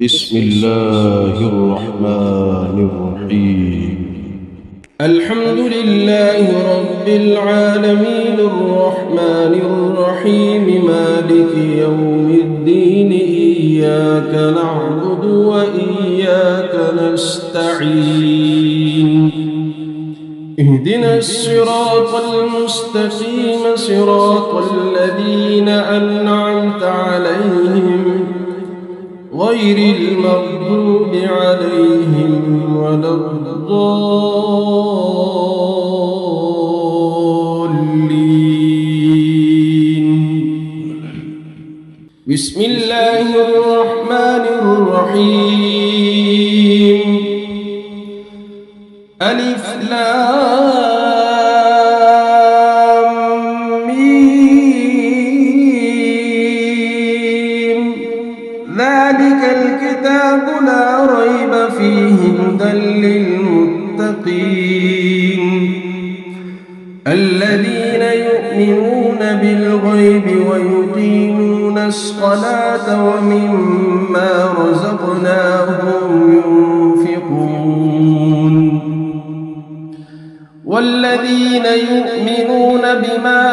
بسم الله الرحمن الرحيم. الحمد لله رب العالمين الرحمن الرحيم مالك يوم الدين إياك نعبد وإياك نستعين اهدنا الصراط المستقيم صراط الذين أنعمت عليهم غير المغضوب عليهم ولا الضالين. بسم الله الرحمن الرحيم. ألف لام ميم ذلك الكتاب لا ريب فيه هدى للمتقين الذين يؤمنون بالغيب ويقيمون الصلاة ومما رزقناهم ينفقون والذين يؤمنون بما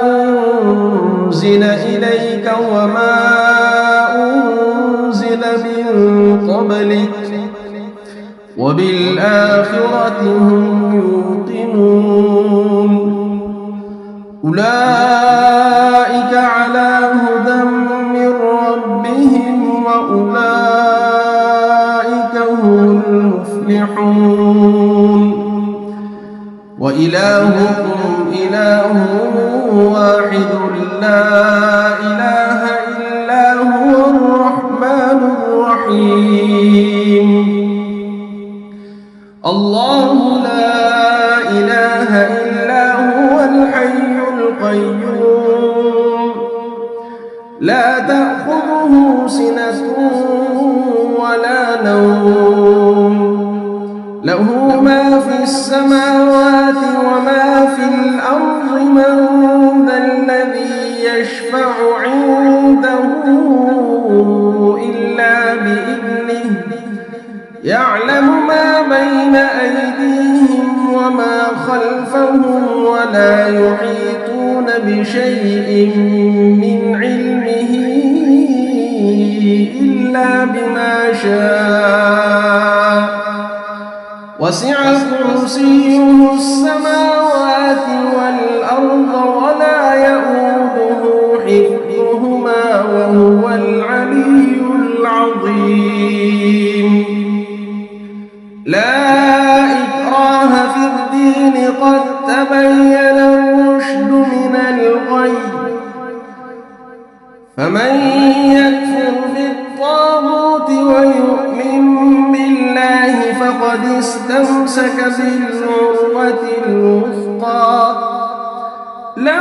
أنزل إليك وما أنزل من قبلك وبالآخرة هم يوقنون أولئك على هدى من ربهم وأولئك هم المفلحون وإلهكم إله واحد لا إله إلا هو الرحمن الرحيم. الله لا إله إلا هو الحي القيوم لا تأخذه سنة ولا نوم له ما في السماوات وما في الأرض من ذا الذي يشفع عنده إلا بإذنه يعلم ما بين أيديهم وما خلفهم ولا يحيطون بشيء من علمه إلا بما شاء وسع كرسيه السماوات والأرض ولا يؤوده حفظهما وهو العلي العظيم. لا إكراه في الدين قد تبين الرشد من الغي فمن يكفر بالطاغوت ويؤمن بالله فقد استمسك بالعروة الوثقى لا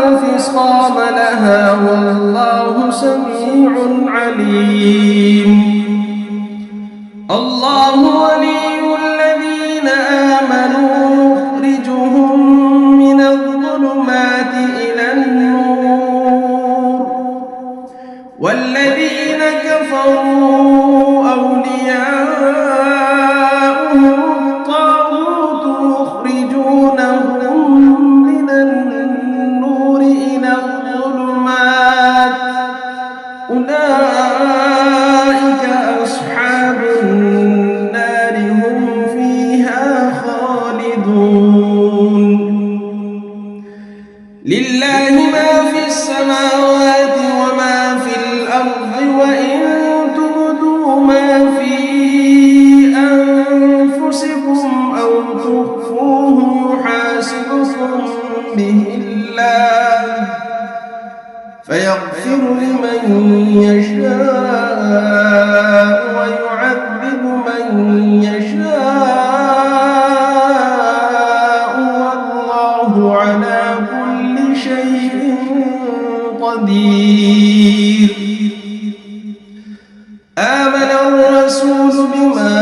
انفصام لها والله سميع عليم. الله ولي الذين آمنوا يخرجهم من الظلمات إلى النور والذين كفروا أولياؤهم الطاغوت يخرجونهم من النور إلى الظلمات أولئك أصحاب النار هم فيها خالدون. لله ما في السماوات وما في الأرض وإن تبدوا ما في أنفسكم أو تخفوه يحاسبكم به الله فيغفر لمن يشاء ويعذب من يشاء والله على كل شيء قدير. آمن الرسول بما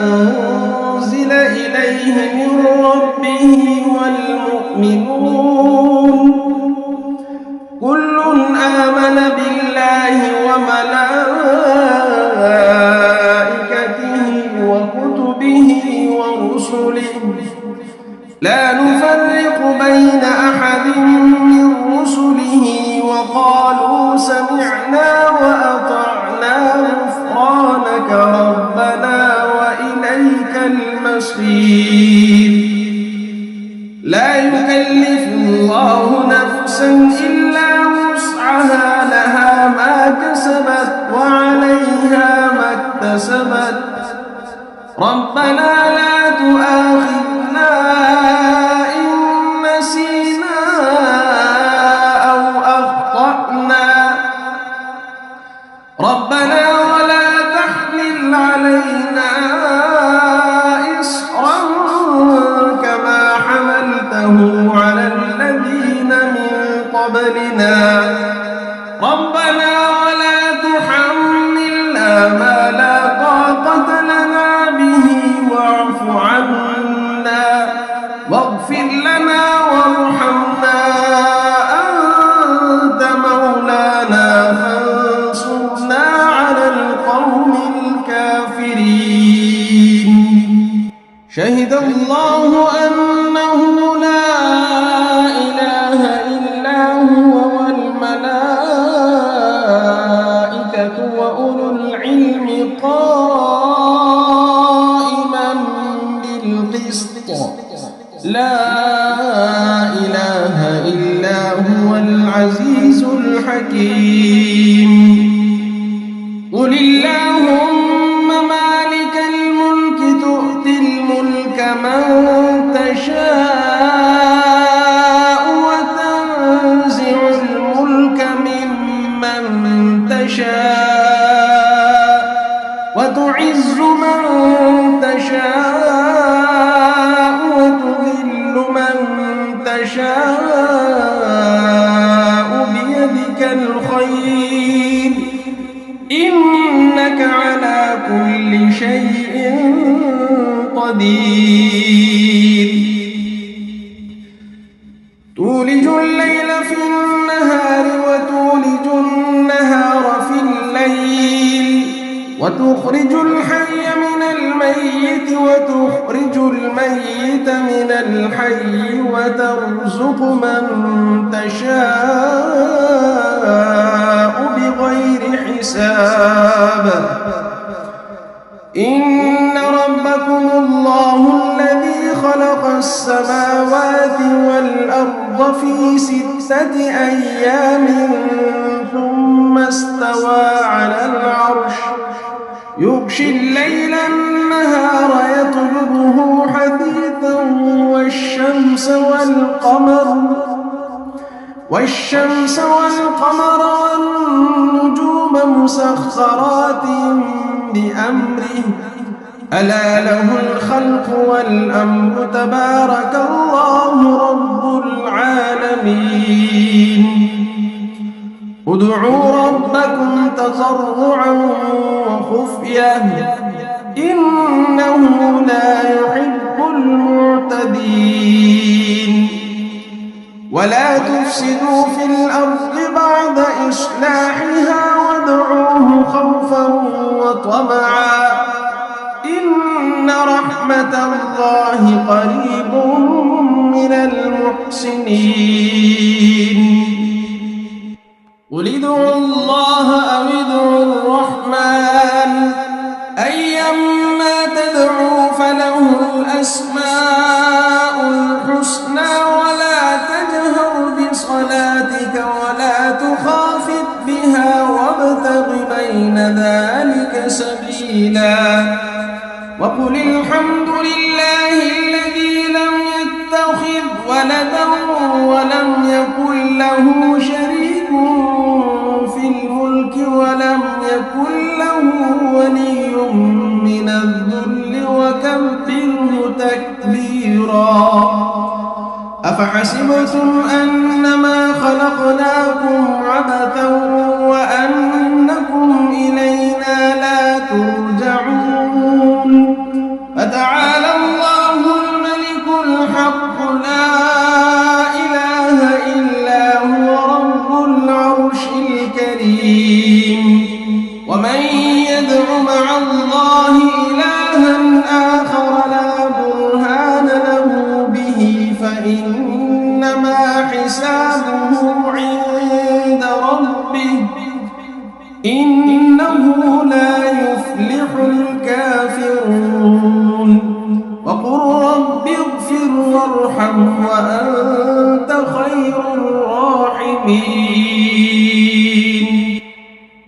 أنزل إليه من ربه والمؤمنون كل آمن بالله وملائكته كسبت ربنا لا تؤاخذنا إن نسينا أو أخطأنا ربنا ولا تحمل علينا إصرا كما حملته على الذين من قبلنا ربنا ولا تحملنا ما لا طاقة لنا به واعف عنا واغفر لنا وارحمنا أنت مولانا فانصرنا على القوم الكافرين شهد الله أنه لا إله إلا هو والملائكة وأولو العلم قائما بالقسط لا إله إلا هو العزيز الحكيم قل اللهم مالك الملك تؤتي الملك من تشاء وتنزع الملك ممن تشاء وتعز من تشاء وتذل من تشاء بيدك الخير إنك على كل شيء قدير تولج الليل في النهار وتولج النهار في الليل وتخرج الحي من الميت وتخرج الميت من الحي وترزق من تشاء بغير حساب إن ربكم الله الذي خلق السماوات والأرض في 6 أيام ثم استوى على العرش يغشي الليل النهار يطلبه حثيثا والشمس والقمر والنجوم مسخرات بأمره ألا له الخلق والأمر تبارك الله رب العالمين ادعوا ربكم تضرعا وخفية إنه لا يحب المعتدين ولا تفسدوا في الأرض بعد إصلاحها وادعوه خوفا وطمعا إن رحمة الله قريب من المحسنين قل ادعوا الله أو ادعوا الرحمن أيما تدعوا فله الأسماء الحسنى ولا تجهر بصلاتك ولا تخافت بها وابتغ بين ذلك سبيلا وقل الحمد لله الذي لم يتخذ ولدا ولم يكن له شريك في الملك ولم يكن له ولي من الذل وكبره تكبيرا أفحسبتم أنما خلقناكم عبثا وأنكم إلينا لا ترجعون فتعالى الله الملك الحق لا إله إلا هو رب العرش الكريم ومن يدع مع الله إلها آخر لا برهان له به فإنما حسابه عند ربه إنه لا يفلح الكافرون وقل رب اغفر وارحم وأنت خير الراحمين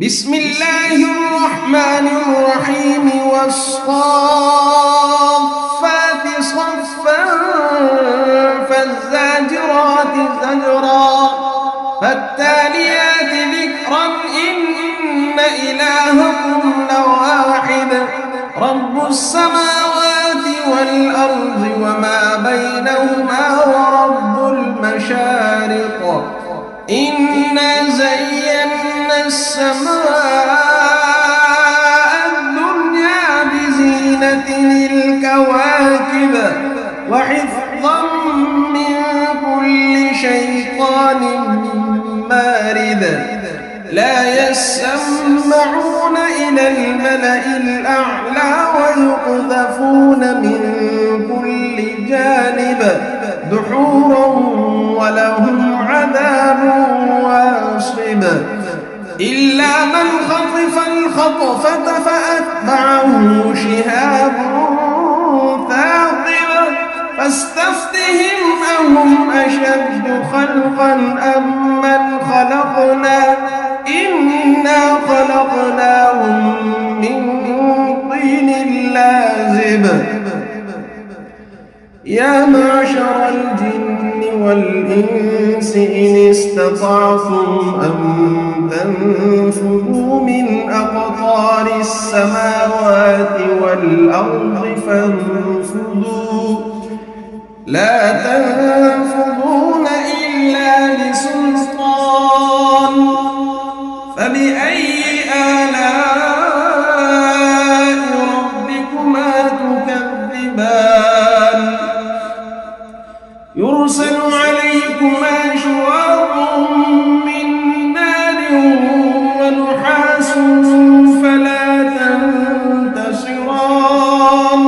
بسم الله الرحمن الرحيم والصافات صفا فالزاجرات زجرا فالتاليات ذكرا إن إلهكم لواحد رب السماوات والأرض وما بينهما ورب المشارق إنا زينا السماء الدنيا بزينة الكواكب وحفظا من كل شيطان مارد لا يسمعون إلى الملأ الأعلى ويقذفون من كل جانب دحورا ولهم عذاب واصب إلا من خطف الخطفة فأتبعه شهاب ثاقب فاستفتهم أهم أشد خلقا أم من خلقنا إنا خلقناهم من طين لازب يا معشر الجن والإنس إن استطعتم أن تنفذوا من أقطار السماوات والأرض فانفذوا لا تنفذون إلا بسلطان فبأي آلاء ربكما تكذبان يرسل عليكما شواظ من نار ونحاس فلا تنتصران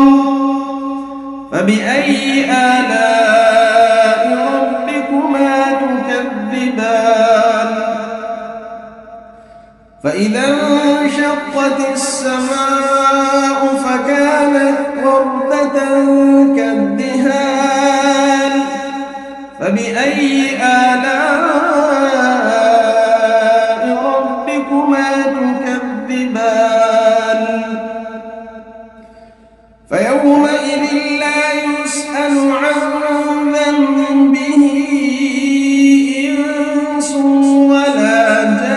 فبأي آلاء ربكما تكذبان فإذا انشقت السماء فكانت وردة كالدهان فبأي آلاء ربكما تكذبان فيومئذ لا يسأل عن ذنبه إنس ولا جان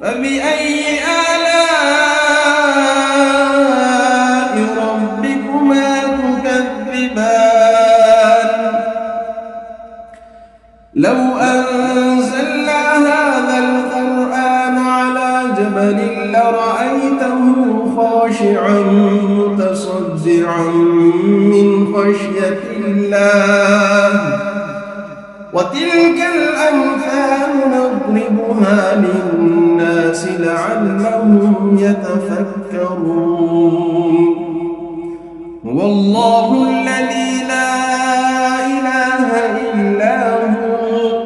فبأي آلاء ربكما تكذبان لو أنزلنا هذا القرآن على جبل لرأيته خاشعا متصدعا من خشية الله وتلك الأمثال نضربها للناس لعلهم يتفكرون هو الله الذي لا إله إلا هو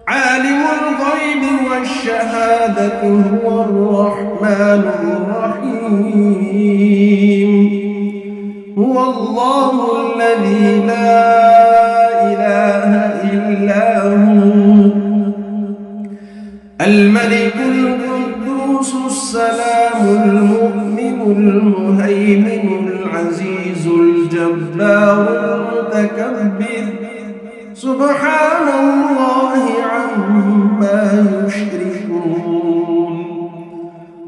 عالم الغيب والشهادة هو الرحمن الرحيم هو الله الذي لا إله إلا هو الملك القدوس السلام المؤمن المهيمن العزيز الجبار المتكبر سبحان الله عما يشركون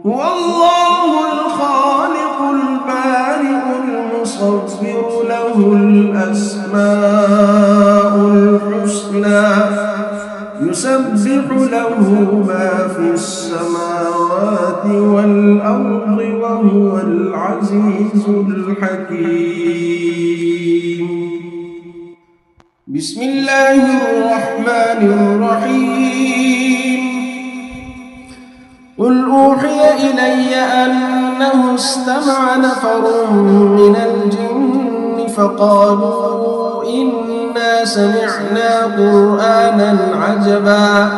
هو الله الخالق البارئ المصور له الأسماء الحسنى يسبح له ما في السماوات والأرض وهو العزيز الحكيم بسم الله الرحمن الرحيم قل أوحي إلي أنه استمع نفر من الجن فقالوا إنا سمعنا قرآنا عجبا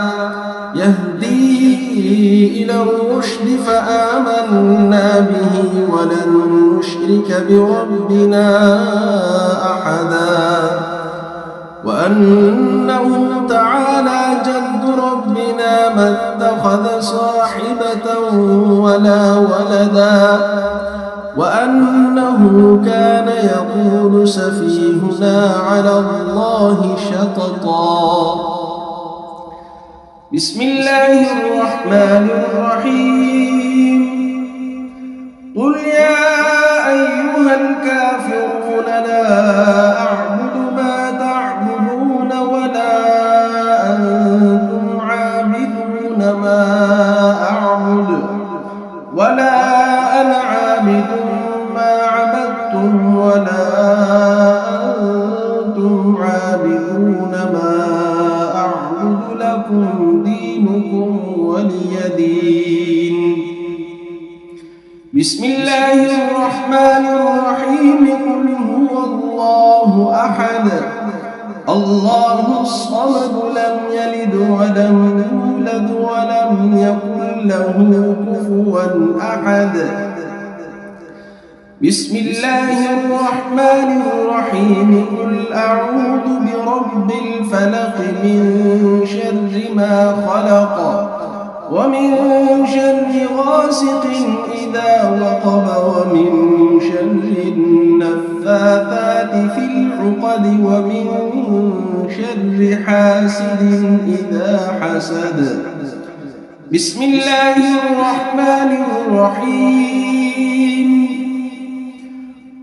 يهدي إلى الرشد فآمنا به ولن نشرك بربنا أحدا وأنه تعالى جد ربنا ما اتخذ ولا ولدا وأنه كان يقول سفيهنا على الله شططا. بسم الله الرحمن الرحيم. قل يا أيها الكافرون لا أعبد ما تعبدون ولا أنتم عابدون ما أعبد ولا أنا عابد ما عبدتم ولا أنتم عابدون ما أعبد لكم دينكم ولي دين. بسم الله الرحمن الرحيم. قل هو الله أحد الله الصمد لم يلد ولم يولد ولم يكن له كفوا أحد. بسم الله الرحمن الرحيم. قل أعوذ برب الفلق من شر ما خلق ومن شر غاسق إذا وقب ومن شر النفاثات في العقد ومن شر حاسد إذا حسد. بسم الله الرحمن الرحيم.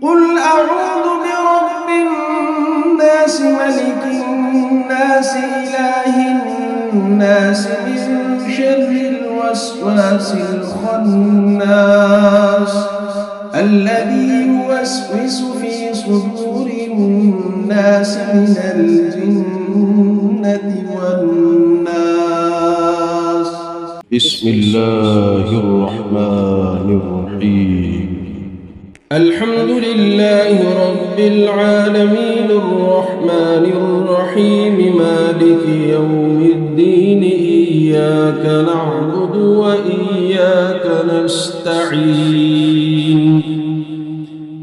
قل أعوذ برب الناس ملك الناس إله الناس من شر الوسواس الخناس الذي يوسوس في صدور الناس من الجنة والناس. بسم الله الرحمن الرحيم. الحمد لله رب العالمين الرحمن الرحيم مالك يوم الدين إياك نعبد وإياك نستعين.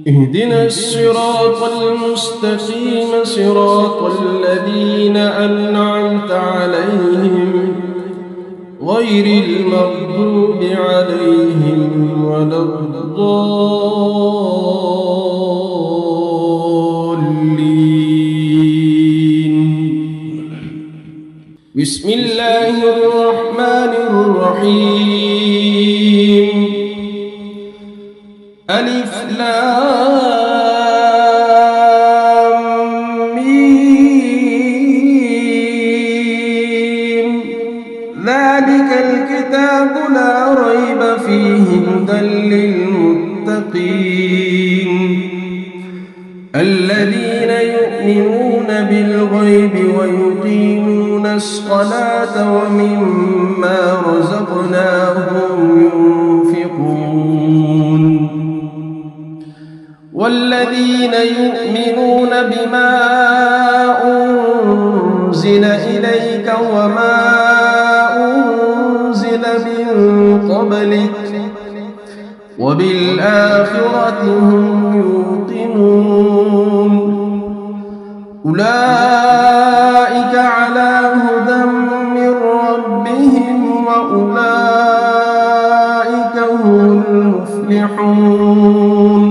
اهدنا الصراط المستقيم صراط الذين أنعمت عليهم غير المغضوب عليهم ولا الضالين. بسم الله الرحمن الرحيم. ألف لام ميم. ذلك الكتاب لا ريب فيه هدى للمتقين الذين يؤمنون بالغيب ويقيمون الصلاة ومما رزقناهم ينفقون والذين يؤمنون بما أنزل إليك وما أنزل من قبلك وبالآخرة هم يوقنون أولئك على هدى من ربهم وأولئك هم المفلحون.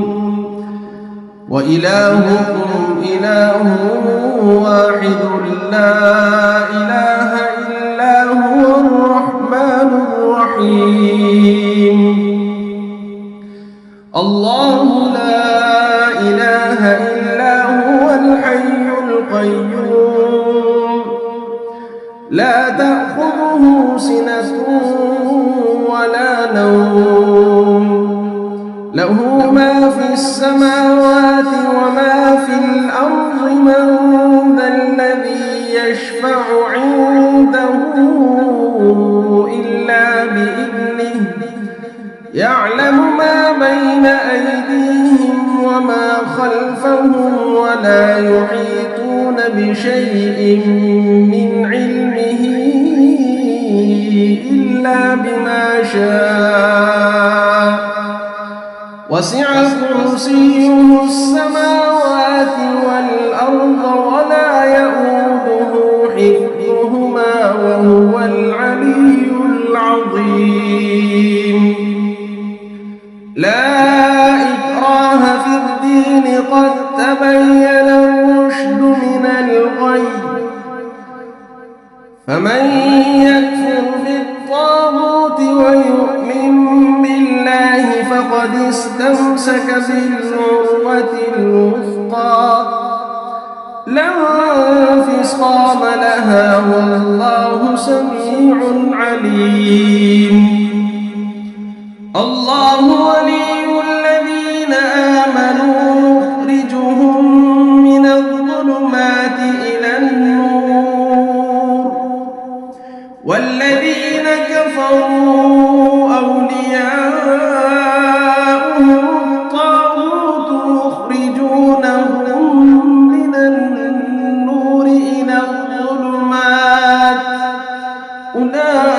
وإلهكم إله واحد لا إله إلا هو الرحمن الرحيم. الله لا إله إلا هو الحي القيوم لا تأخذه سنة ولا نوم له ما في السماوات وما في الأرض. من ذا الذي يشفع عنده إلا بإذنه يعلم ما بين أيديهم وما خلفهم ولا يحيطون بشيء من علمه إلا بما شاء وسع كرسيه السماوات والأرض ولا يؤوده حفظهما وهو العلي العظيم. لا إكراه في الدين قد تبين الرشد من الغي فمن يكفر بالطاغوت ويؤمن بالله فقد استمسك بالعروة الوثقى لا انفصام لها والله سميع عليم الله ولي الذين آمنوا يخرجهم من الظلمات إلى النور والذين كفروا أولياؤهم الطاغوت يخرجونهم من النور إلى الظلمات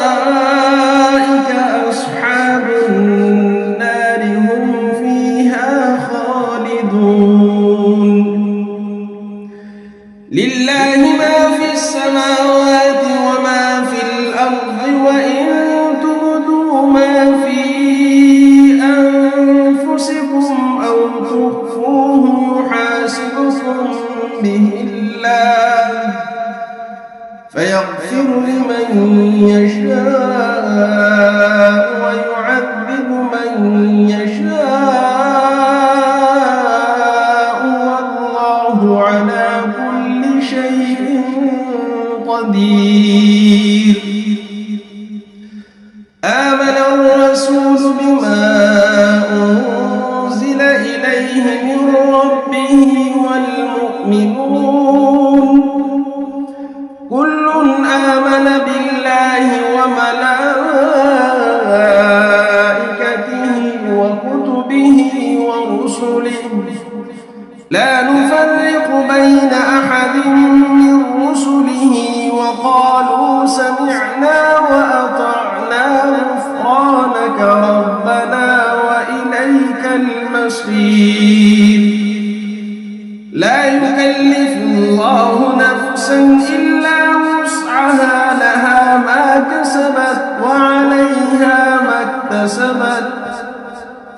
أولئك أصحاب النار هم فيها خالدون لله ما في السماوات وما في الأرض وإن تبدوا ما في أنفسكم أو تخفوه يحاسبكم به الله فيغفر لمن يشاء ويعذب من يشاء والله على كل شيء قدير آمن الرسول بما أنزل إليه من ربه والمؤمنون كل آمن بالله وملائكته وكتبه ورسله لا نفرق بين أحد من رسله وقالوا سمعنا وأطعنا غفرانك ربنا وإليك المصير لا يكلف الله نفسا إلا وسعها لها ما كسبت وعليها ما اكتسبت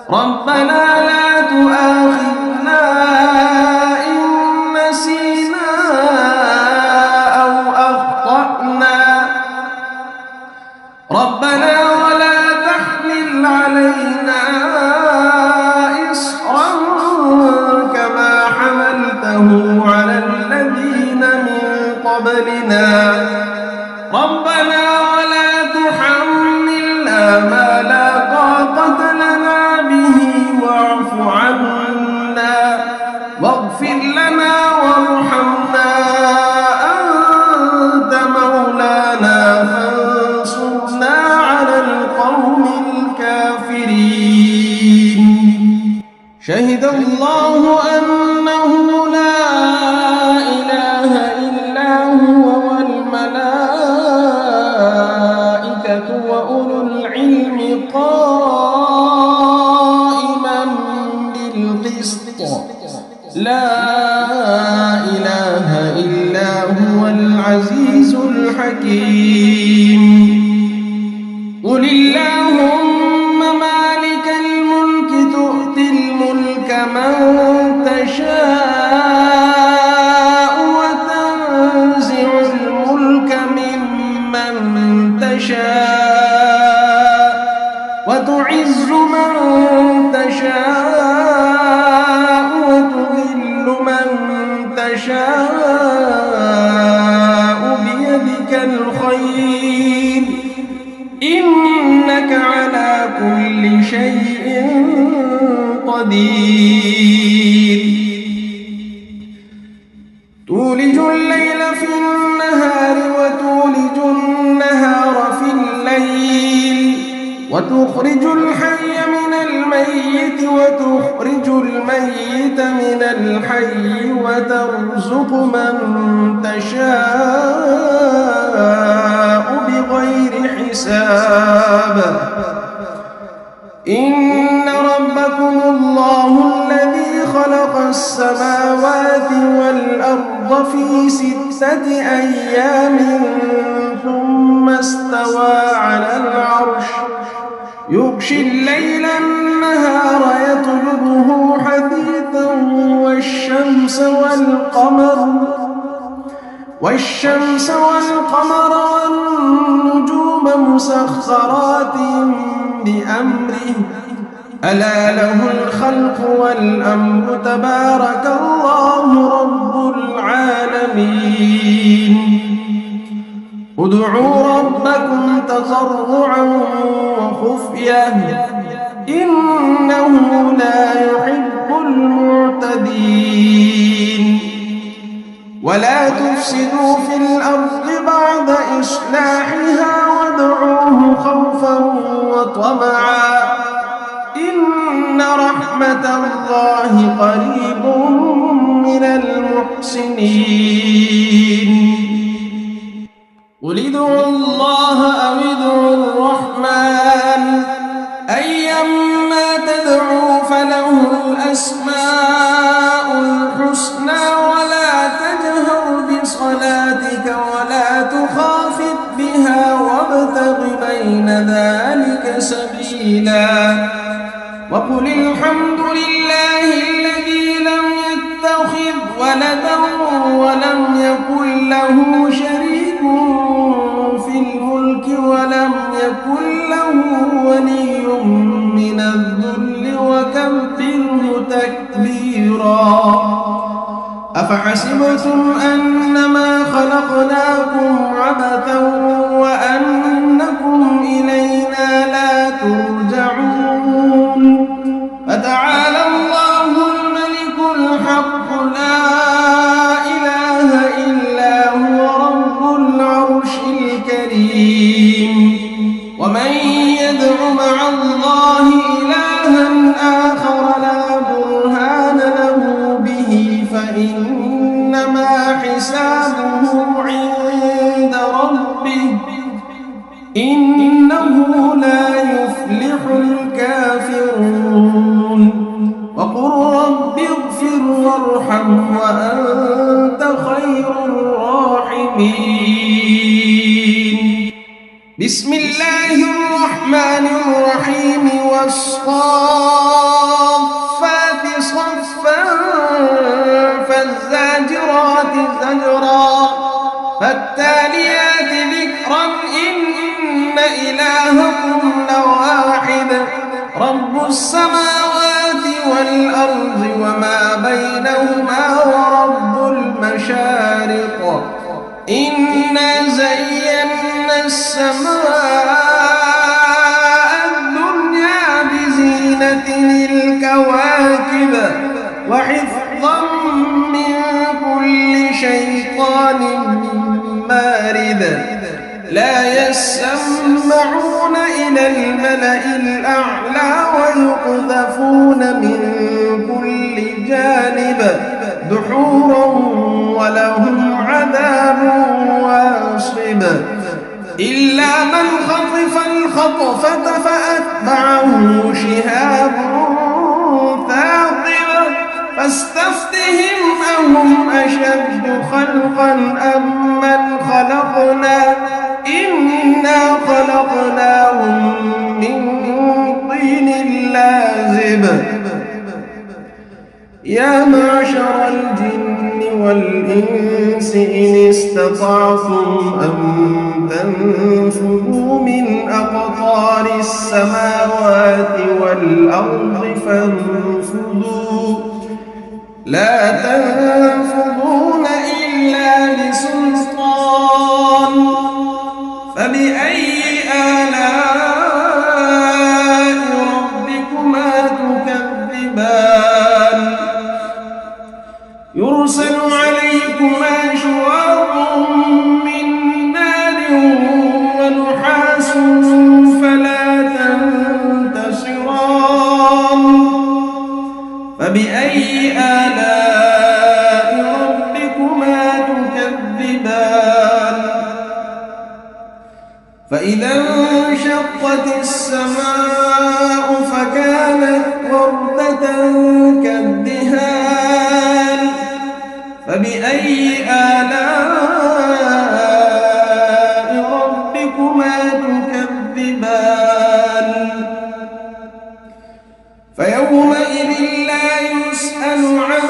ربنا لا تؤاخذنا إن نسينا أو أخطأنا ربنا ولا تحمل علينا إصرا كما حملته على الذين من قبلنا ربنا ولا تحملنا ما لا طاقة لنا به واعف عنا واغفر لنا وارحمنا أنت مولانا فانصرنا على القوم الكافرين شهد الله أنه لا إله إلا هو والملائكة وأولو العلم قائما بالقسط لا إله إلا هو العزيز الحكيم قل اللهم مالك الملك تؤتي الملك من تشاء وتنزع الملك ممن تشاء وتعز من تشاء وتذل من تشاء بيدك الخير إنك على كل شيء قدير تولج الليل في النهار وتولج النهار في الليل وتخرج الحي من الميت وتخرج الميت من الحي وترزق من تشاء بغير حساب إن ربكم الله الذي خلق السماوات والأرض في 6 أيام ثم استوى على العرش يغشي الليل النهار يطلبه حثيثا والشمس والقمر والنجوم مسخرات بأمره ألا له الخلق والأمر تبارك الله رب العالمين ادعوا ربكم تضرعا وخفية إنه لا يحب المعتدين ولا تفسدوا في الأرض بعد إصلاحها وادعوه خوفا وطمعا إن رحمة الله قريب من المحسنين قل ادعوا الله أو ادعوا الرحمن أيما تدعوا فله الأسماء الحسنى ولا تجهر بصلاتك ولا تخافت بها وابتغ بين ذلك سبيلا وقل الحمد لله الذي لم يتخذ ولدا ولم يكن له شريك في الملك ولم يكن له ولي من الذل وكبره تكبيرا أفحسبتم أنما خلقناكم عبثا وأنكم إلينا لا ترجعون فتعالى الله الملك الحق لا إله إلا هو رب العرش الكريم ومن يدع مع الله إلها آخر لا برهان له به فإنما حسابه عند ربه إنه لا يفلح الكافرون وقل رب اغفر وارحم وأنت خير الراحمين بسم الله الرحمن الرحيم والصافات صفا فالزاجرات زجرا فالتاليات ذكرا إن إلهكم لواحد رب السماوات والأرض وما بينهما ورب المشارق إنا زينا السماء الدنيا بزينة الكواكب وحفظا من كل شيطان مارد لا يسمعون إلى الملأ الأعلى ويقذفون من كل جانب دحورا ولهم عذاب واصب إلا من خطف الخطفة فأتبعه شهاب ثاقب فاستفتهم أهم أشد خلقا أم من خلقنا إنا خلقناهم من طين لازب يا معشر الجن والإنس إن استطعتم أن تنفذوا من أقطار السماوات والأرض فانفذوا لا تنفذون إلا بسلطان فبأي آلاء ربكما تكذبان يرسل عليكما شواظ من نار ونحاس فلا تنتصران فبأي آلاء ربكما تكذبان فإذا انشقت السماء فكانت وردة كالدهان فبأي آلاء ربكما تكذبان فيومئذ لا يسأل عن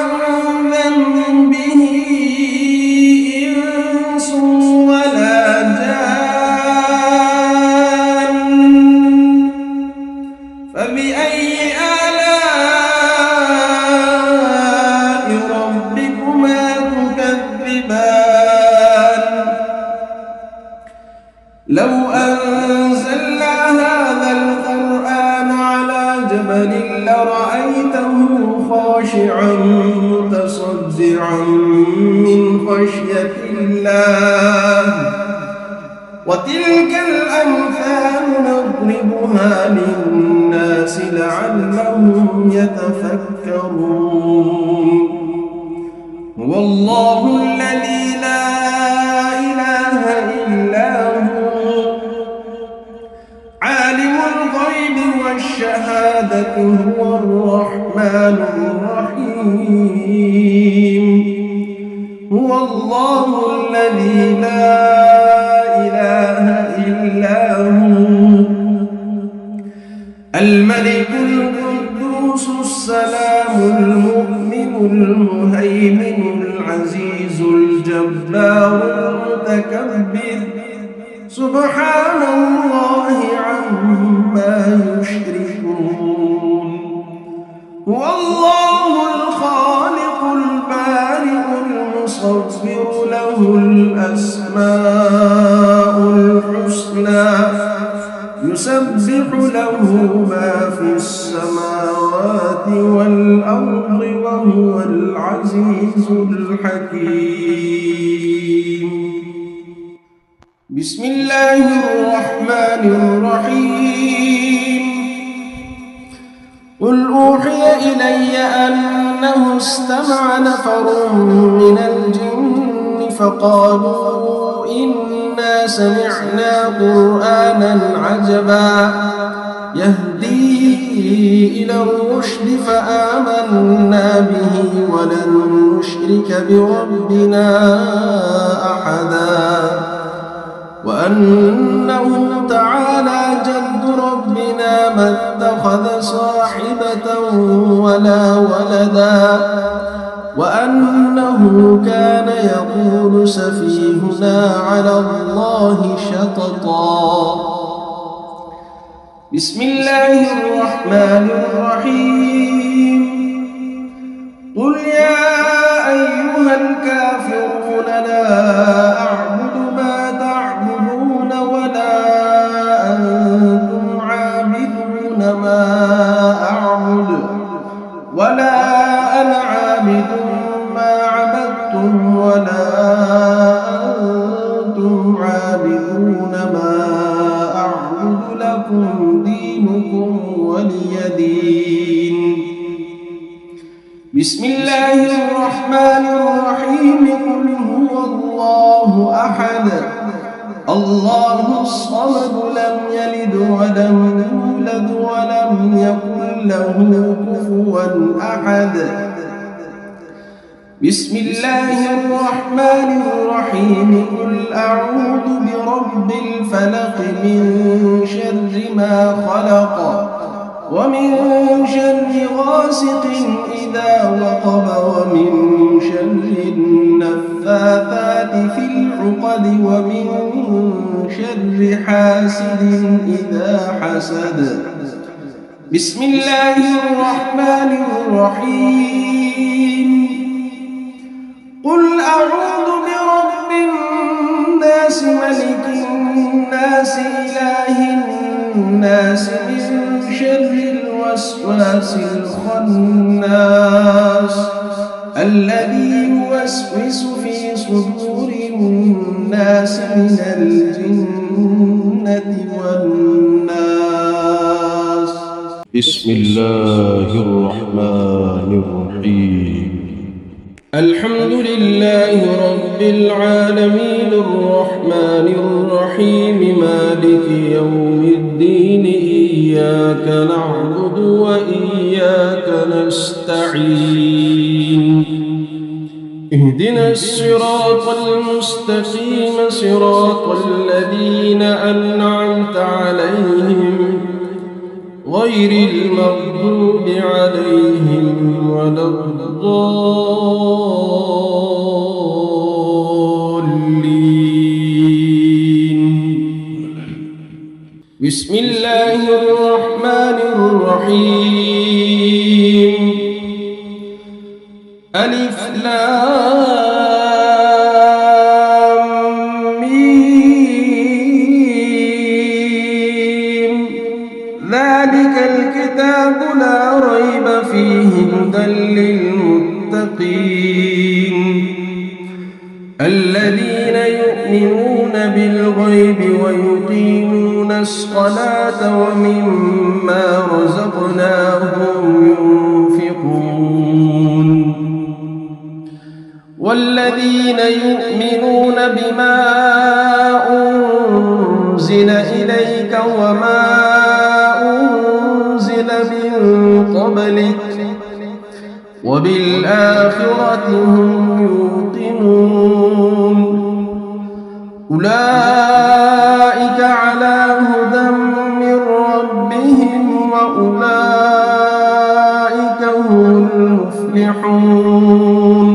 ذنبه إنس ولا جان. فبأي آلاء ربكما تكذبان. لو أنزلنا هذا القرآن على جبل لرأيته خاشعا متصدعا من خشية الله. وتلك الأمثال نضربها للناس لعلهم يتفكرون. هو الله الذي لا إله إلا هو عالم الغيب والشهادة هو الرحمن الرحيم. هو الله الذي لا إله إلا هو الملك القدوس السلام المؤمن المهيمن العزيز الجبار المتكبر سبحان الله عما يشركون. هو الله الخالق البارئ المصور له الأسماء الحسنى يسبح له ما في السماوات والأرض وهو العزيز الحكيم. بسم الله الرحمن الرحيم. قل أوحي إلي أنه استمع نفر من الجن فقالوا إنا سمعنا قرآنا عجبا يهدي إلى الرشد فآمنا به ولن نشرك بربنا أحدا. وأنه تعالى جد ربنا ما اتخذ صاحبة ولا ولدا وأنه كان يقول سفيهنا على الله شططا. بسم الله الرحمن الرحيم. قل يا أيها الكافرون لا أعبد ما تعبدون ولا أنتم عابدون ما أعبد ولا أنا عابد ما عبدتم ولا أنتم عابدون ما أعبد لكم دينكم ولي دين. بسم الله الرحمن الرحيم. قل هو الله أحد الله الصمد لم يلد ولم يولد ولم يكن له كفوا أحد. بسم الله الرحمن الرحيم. قل أعوذ برب الفلق من شر ما خلق ومن شر غاسق إذا وقب ومن شر النفاثات في العقد ومن شر حاسد إذا حسد. بسم الله الرحمن الرحيم. قل أعوذ برب الناس ملك الناس إله الناس من شر الوسواس الخناس الذي يوسوس في صدور الناس من الجنة والناس. بسم الله الرحمن الرحيم. الحمد لله رب العالمين الرحمن الرحيم مالك يوم الدين إياك نعبد وإياك نستعين. اهدنا الصراط المستقيم صراط الذين أنعمت عليهم غير المغضوب عليهم ولا الضالين. بسم الله الرحمن الرحيم. ألف لام ميم. ذلك الكتاب لا ريب فيه هدى للمتقين الذين يؤمنون بالغيب ويقيمون الصلاة ومما رزقناهم ينفقون والذين يؤمنون بما أنزل إليك وما أنزل من قبلك وبالآخرة هم يوقنون أولئك على هدى من ربهم وأولئك هم المفلحون.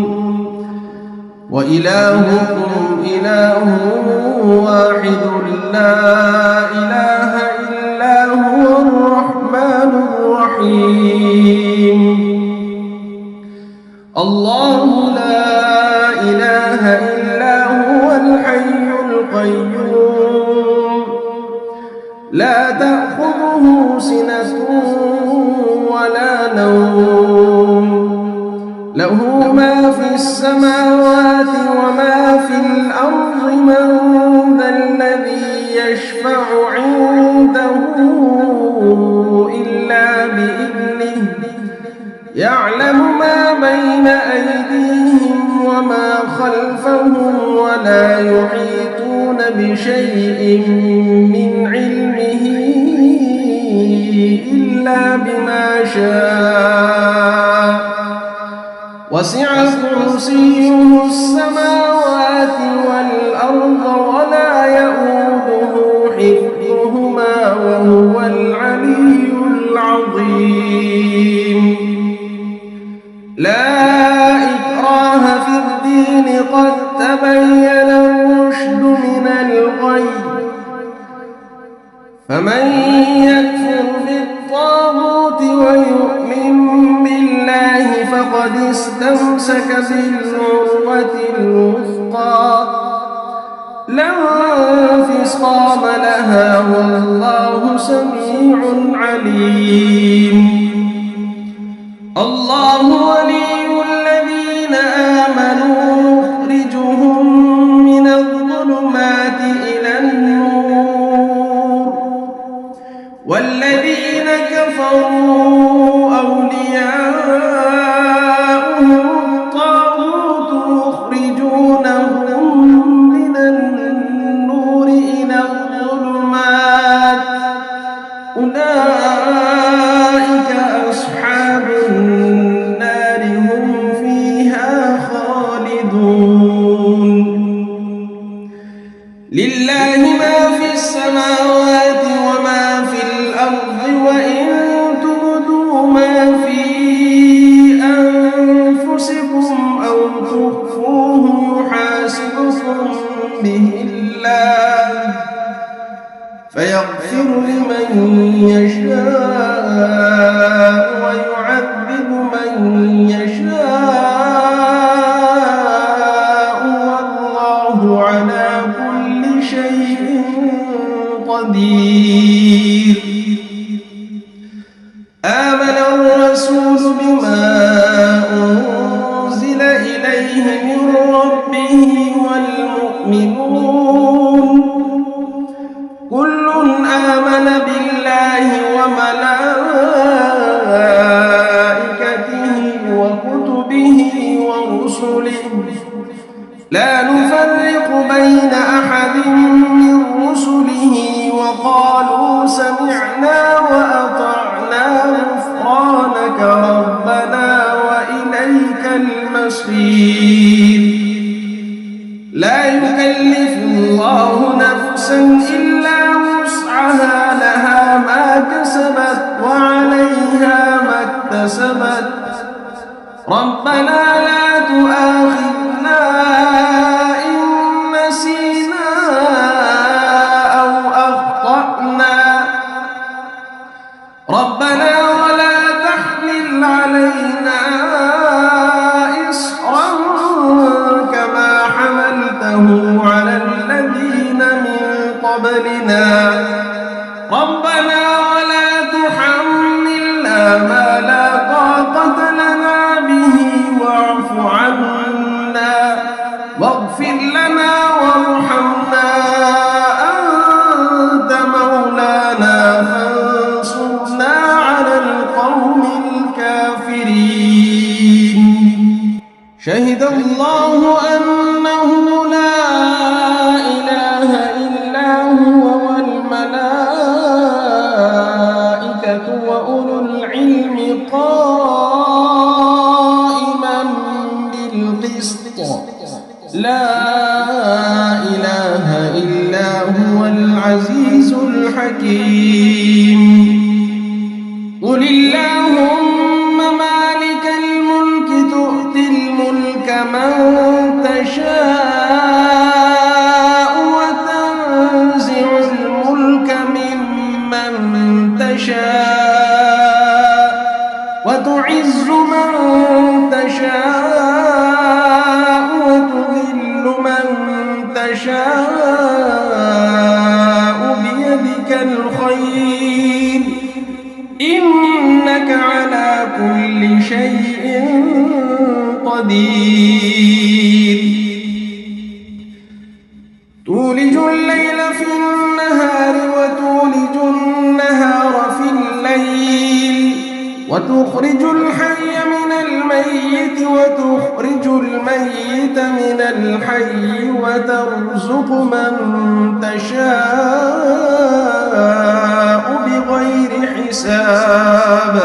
وإلهكم إله واحد لا إله إلا هو الرحمن الرحيم. الله لا إله إلا هو الحي القيوم لا تأخذه سنة ولا نوم له ما في السماوات وما في الأرض. من ذا الذي يشفع عنده إلا بإذنه يعلم ما بين أيديهم وما خلفهم ولا يحيطون بشيء من علمه إلا بما شاء وسع كرسيه السماوات والأرض ولا يؤوده حفظهما وهو العلي العظيم. لا إكراه في الدين قد تبين الرشد من الغي فمن يكفر بالطاغوت ويؤمن بالله فقد استمسك بالعروة الوثقى لا انفصام لها والله سميع عليم. الله ولي الذين آمنوا يخرجهم من الظلمات إلى النور والذين كفروا أولياؤهم الطاغوت يخرجونهم من النور إلى الظلمات أولئك أصحاب النار هم فيها خالدون. لله ما في السماوات وما في الأرض وإن تبدوا ما في أنفسكم أو تخفوه يحاسبكم به الله فيغفر لمن يشاء ويعذب من يشاء والله على كل شيء قدير. آمن الرسول بما أنزل إليه من ربه والمؤمنون كل آمن بالله وملائكته وكتبه ورسله لا نفرق بين أحد من رسله وقالوا سمعنا وأطعنا غفرانك ربنا وإليك المصير. لا يكلف الله نفسا إلا وسعها لها ما كسبت ربنا ولا تحملنا ما لا طاقة لنا به واعف عنا واغفر لنا وارحمنا أنت مولانا فانصرنا على القوم الكافرين. شهد الله أنه لا إله إلا هو والملائكة وأولو العلم قائما بالقسط لا إله إلا هو العزيز الحكيم. قل اللهم مالك الملك تؤتي الملك من تشاء وتنزع الملك ممن تشاء وتعز من تشاء وتذل من تشاء بيدك الخير إنك على كل شيء قدير. تولج الليل في النهار وتولج النهار في الليل وتخرج الحي من الميت وتخرج الميت من الحي وترزق من تشاء بغير حساب.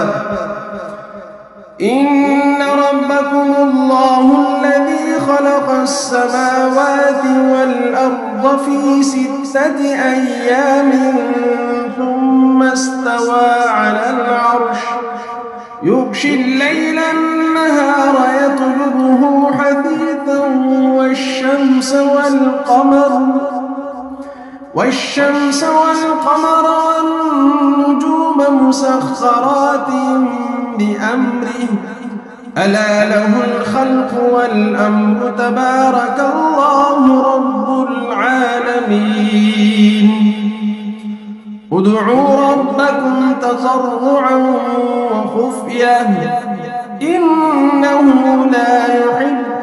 إن ربكم الله الذي خلق السماوات والأرض في 6 أيام ثم استوى على العرش يغشي الليل النهار يطلبه حثيثا والشمس والقمر والنجوم مسخرات بأمره ألا له الخلق والأمر تبارك الله رب العالمين. ادعوا ربكم تضرعا وخفية إنه لا يحب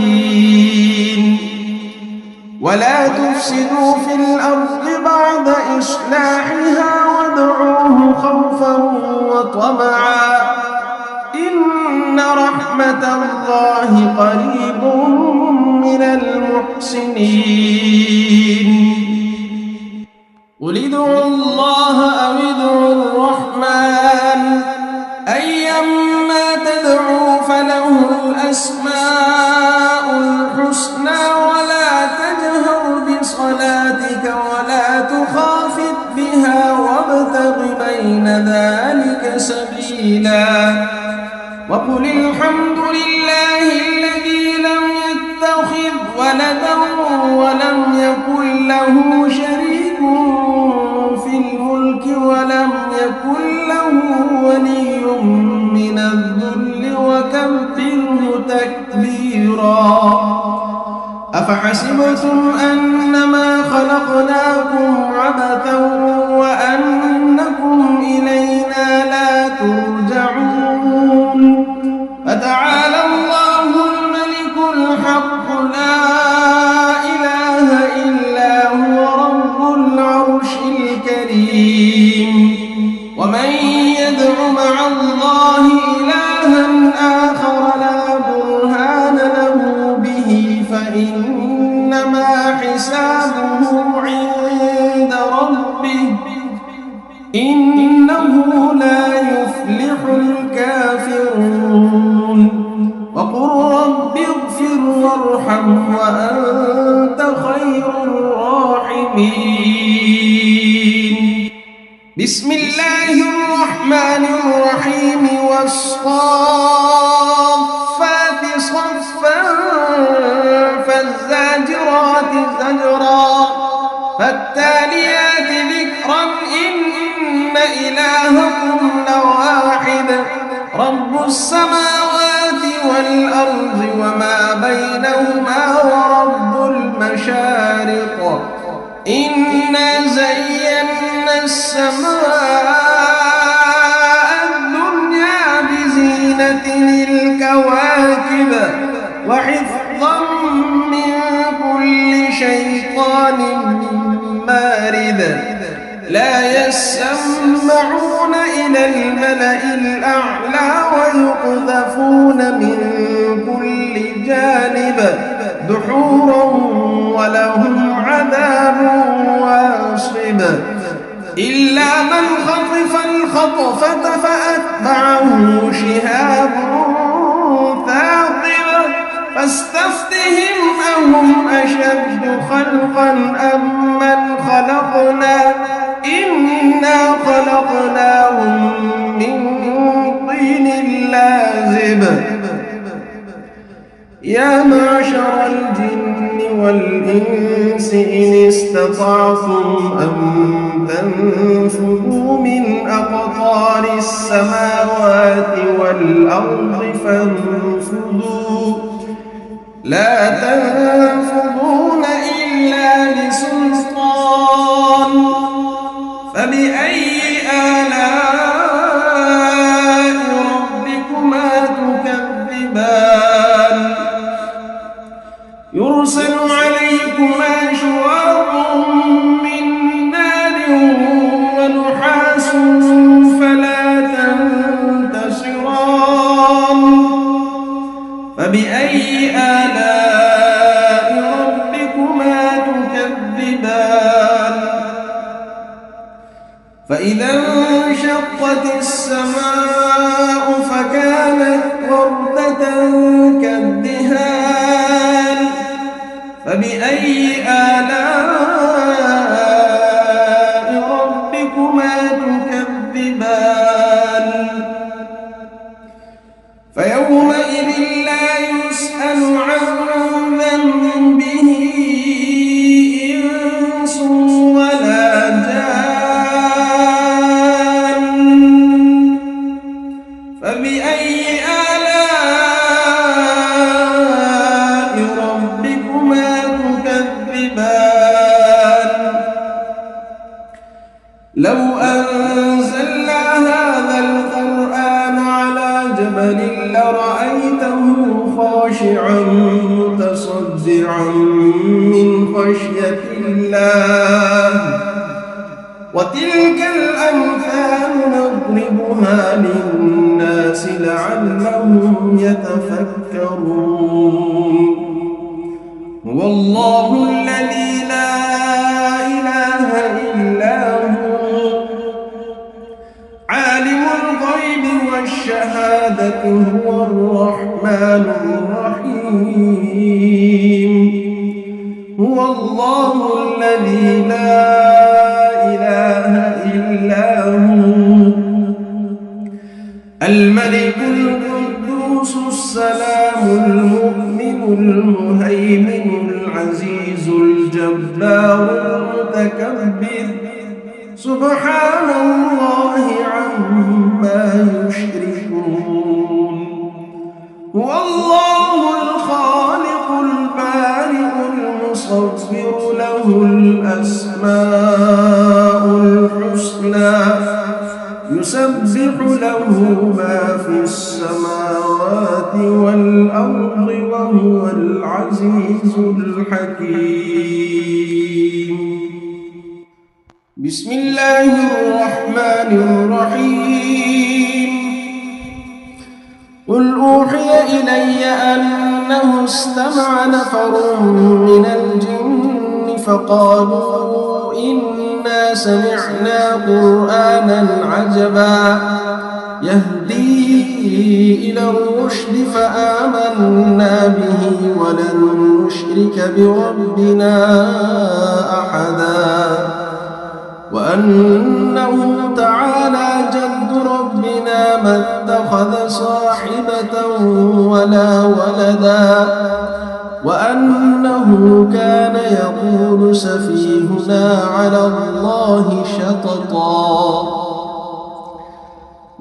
المعتدين. ولا تفسدوا في الأرض بعد إصلاحها وادعوه خوفا وطمعا إن رحمة الله قريب من المحسنين. قل ادعوا الله أو ادعوا الرحمن أيما تدعوا فله الأسماء الحسنى ولا تجهر بصلاتك ولا تخافت بها وابتغ بين ذلك سبيلا. وقل الحمد لله الذي لم يتخذ ولدا ولم يكن له شريك في الملك ولم يكن له ولي من الذل وكبره تكبيرا. أفحسبتم أنما خلقناكم عبثا وأنكم إلينا لا ترجعون. فتعالى الله الملك الحق لا إله إلا هو رب العرش الكريم. ومن يدع مع الله إلها آخر لا برهان له به فإنما حسابه عند ربه إنه لا يفلح الكافرون. وقل رب اغفر وارحم وأنت خير الراحمين. بسم الله الرحمن الرحيم والصافات صفا فالزاجرات زجرا فالتاليات ذكرا إن إلهكم لواحد رب السماوات والأرض وما بينهما ورب المشارق إنا زينا السماء الدنيا بزينة الكواكب وحفظا من كل شيطان مارد لا يسمعون إلى الملأ الأعلى ويقذفون من كل جانب دحورا ولهم عذاب واصب إلا من خطف الخطفة فأتبعه شهاب ثاقب فاستفتهم أهم أشد خلقا أم من خلقنا إنا خلقناهم من طين لازب يا معشر الجن والإنس إن استطعتم أن تنفذوا من أقطار السماوات والأرض فانفذوا لا تنفذون إلا بسلطان فبأي آلاء ربكما تكذبان يرسل عليكما شواظ من نار ونحاس فلا تنتصران فبأي آلاء ربكما تكذبان فإذا انشقت السماء فكانت وردة كالدهان فبأي آلاء ربكما تكذبان فيومئذ لا يسأل عن ذنبه إنس ولا جان فبأي آلاء ربكما تكذبان لو أنزلنا هذا القرآن على جبل لرأيته خاشعا متصدعا من خشية الله وتلك الأمثال نضربها للناس لعلهم يتفكرون هو الله الذي لا إله إلا هو عالم الغيب والشهادة هو الرحمن الرحيم هو الله الذي لا إله إلا هو الملك القدوس السلام المؤمن المهيمن العزيز الجبار المتكبر سبحان الله عما يشركون هو الله الخالق البارئ المصور له الأسماء الحسنى يسبح له ما في السماوات والأرض وهو العزيز الحكيم بسم الله الرحمن الرحيم قل أوحي إلي أنه استمع نفر من الجن فقالوا إنا سمعنا قرآنا عجبا يهدي إلى الرشد فآمنا به ولن نشرك بربنا أحدا وأنه تعالى جد ربنا ما اتخذ صاحبة ولا ولدا وأنه كان يقول سفيهنا على الله شططا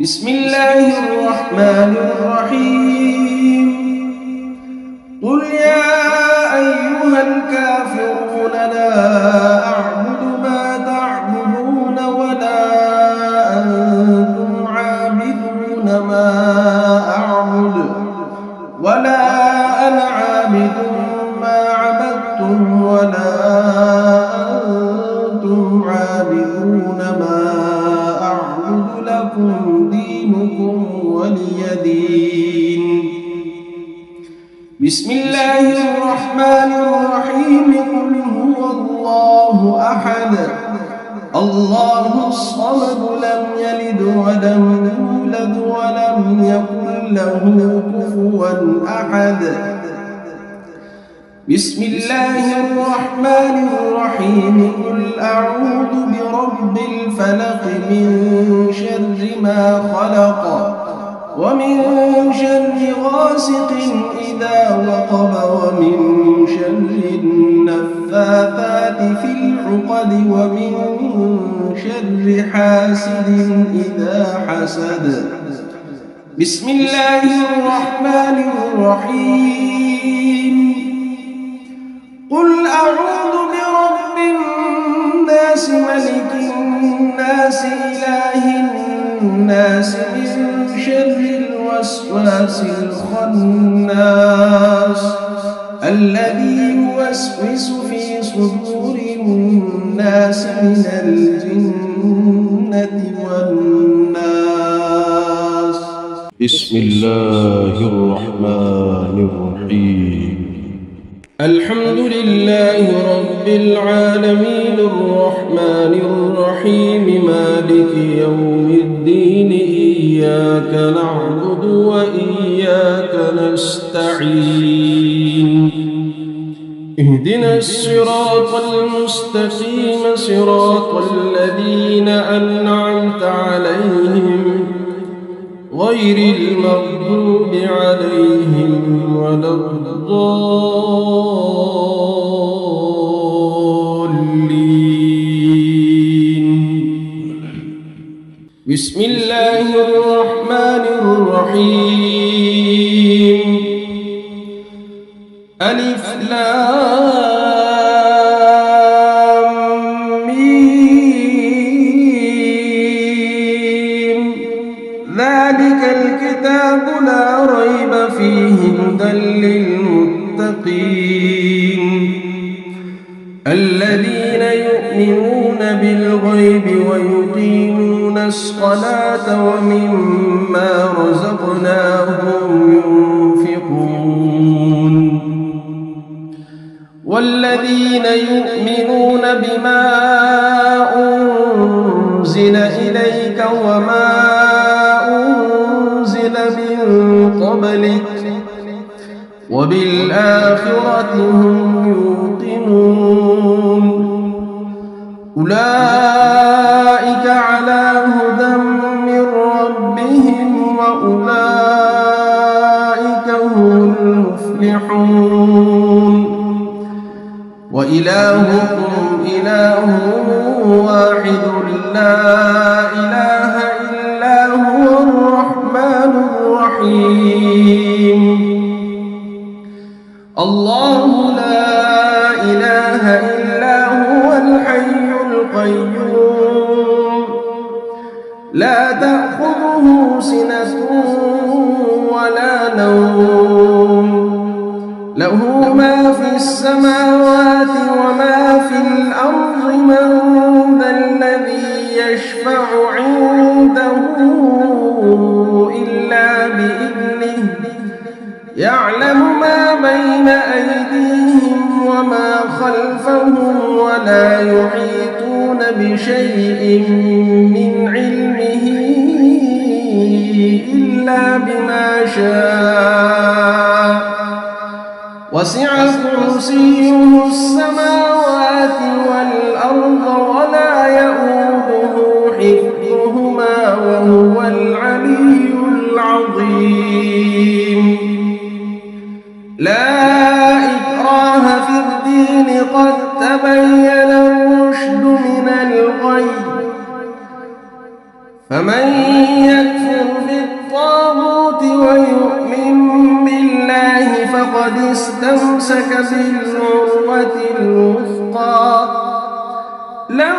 بسم الله الرحمن الرحيم قل يا أيها الكافرون لا أعبد عابدون ما أعبد لكم دينكم ولي دين. بسم الله الرحمن الرحيم. قل هو الله أحد الله الصمد لم يلد ولم يولد ولم يكن له كفوا أحد. بسم الله الرحمن الرحيم. قل أعوذ برب الفلق من شر ما خلق ومن شر غاسق إذا وقب ومن شر النفاثات في العقد ومن شر حاسد إذا حسد. بسم الله الرحمن الرحيم. قل أعوذ برب الناس ملك الناس إله الناس من شر الوسواس الخناس الذي يوسوس في صدور الناس من الجنة والناس. بسم الله الرحمن الرحيم. الحمد لله رب العالمين الرحمن الرحيم مالك يوم الدين. إياك نعبد وإياك نستعين. اهدنا الصراط المستقيم صراط الذين أنعمت عليهم غير المغضوب عليهم ولا الضالين. بسم الله الرحمن الرحيم. ألف لام ميم. ذلك الكتاب لا ريب فيه هدى للمتقين الذين يؤمنون بالغيب ويقيمون الصلاة ومما رزقناهم ينفقون والذين يؤمنون بما أنزل إليك وما أنزل من قبلك وبالآخرة هم يوقنون أولئك على هدى من ربهم وأولئك هم المفلحون. وإلهكم إله واحد لا إله إلا هو الرحمن الرحيم. الله لا إله إلا هو الحي القيوم لا تأخذه سنة ولا نوم له ما في السماوات وما في الأرض. من ذا الذي يشفع عنده إلا بإذنه يعلم ما بين أيديهم وما خلفهم ولا يحيطون بشيء من علمه إلا بما شاء وسع كرسيه السماوات والأرض ولا يؤوده حفظهما وهو العلي العظيم. لا إكراه في الدين قد تبين الرشد من الغي فمن يكفر بالطاغوت ويؤمن بالله فقد استمسك بالعروة الوثقى لا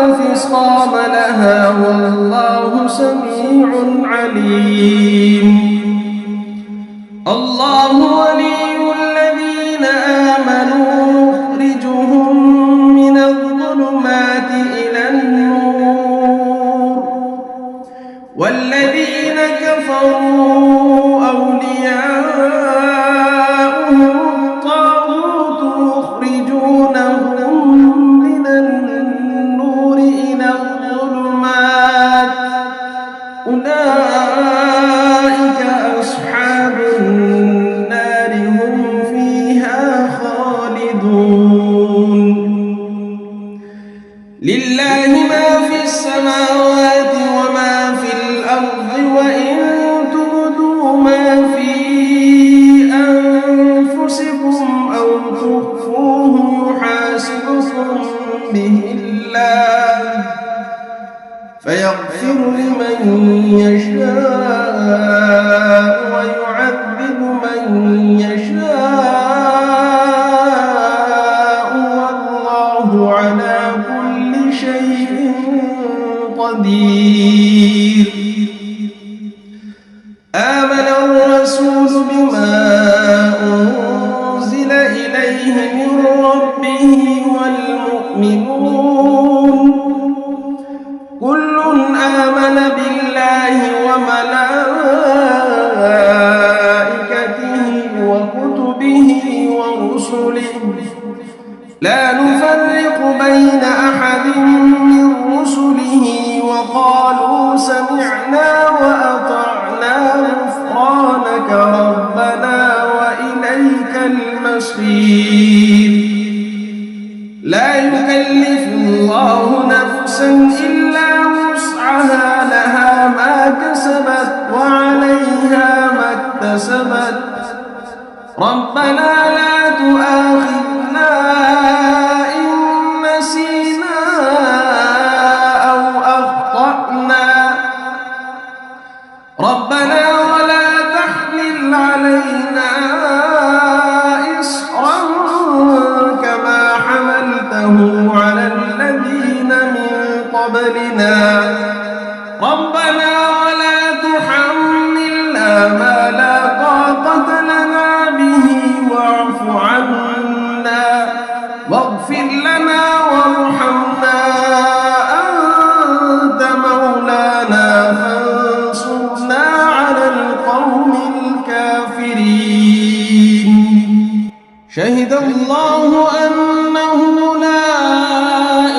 انفصام لها والله سميع عليم. الله ولي الذين آمنوا يخرجهم من الظلمات إلى كفروا أولياؤهم الطاغوت يخرجونهم من النور إلى الظلمات أولئك أصحاب النار هم فيها خالدون لله ما في السماوات وما في الأرض وإن تبدوا ما في أنفسكم أو تخفوه يحاسبكم به الله فيغفر لمن يشاء ويعذب من يشاء والله على كل شيء قدير آمن الرسول بما أنزل إليه من ربه والمؤمنون كل آمن بالله وملائكته وكتبه ورسله لا نفرق بين أحد من رسله وقالوا سمعنا وأطعنا غفرانك ربنا وإليك المصير لا يكلف الله نفسا إلا وسعها لها ما كسبت وعليها ما اكتسبت ربنا لا تؤاخذنا إن نسينا أو أخطأنا ربنا ولا تحمل علينا إصرا كما حملته على الذين من قبلنا ربنا ولا تحملنا ما لا طاقة لنا به واعف عنا واغفر لنا وارحمنا أنت مولانا فانصرنا على القوم الكافرين شهد الله أنه لا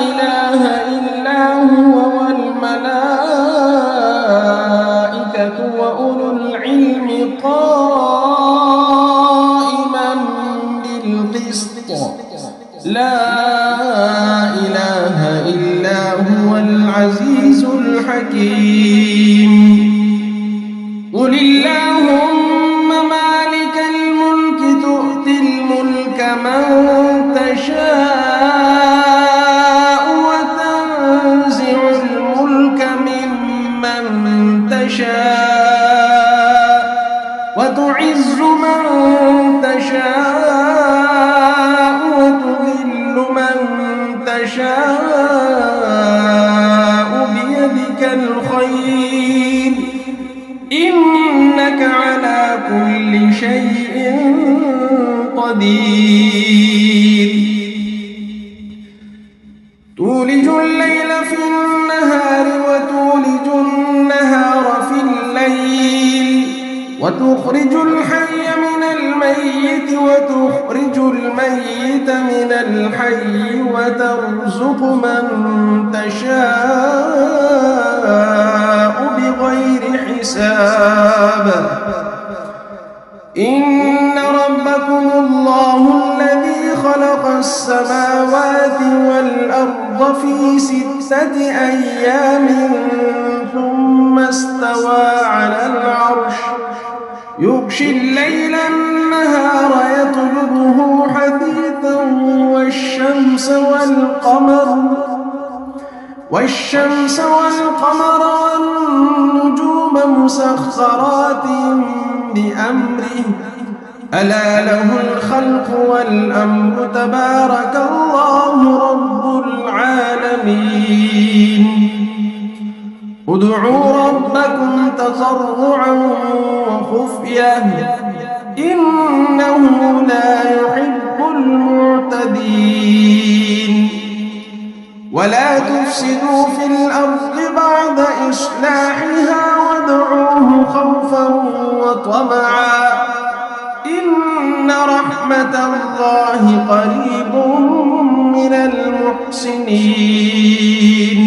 إله إلا هو والملائكة وأولو العلم قائما بالقسط لا إله إلا هو العزيز الحكيم قل اللهم مالك الملك تؤتي الملك من تشاء وتنزع الملك ممن تشاء وتعز من تشاء وتذل من تشاء بيدك الخير إنك على كل شيء قدير تولج الليل في النهار وتولج النهار في الليل وتخرج الحي من الميت وتخرج الميت من الحي وترزق من تشاء بغير حساب إن ربكم الله الذي خلق السماوات والأرض في 6 أيام ثم استوى على العرش يغشي الليل النهار يطلبه حثيثا والشمس والقمر والنجوم مسخرات بأمره ألا له الخلق والأمر تبارك الله رب العالمين ادعوا ربكم تضرعا وخفية إنه لا يحب المعتدين ولا تفسدوا في الأرض بعد إصلاحها وادعوه خوفا قريب من المحسنين.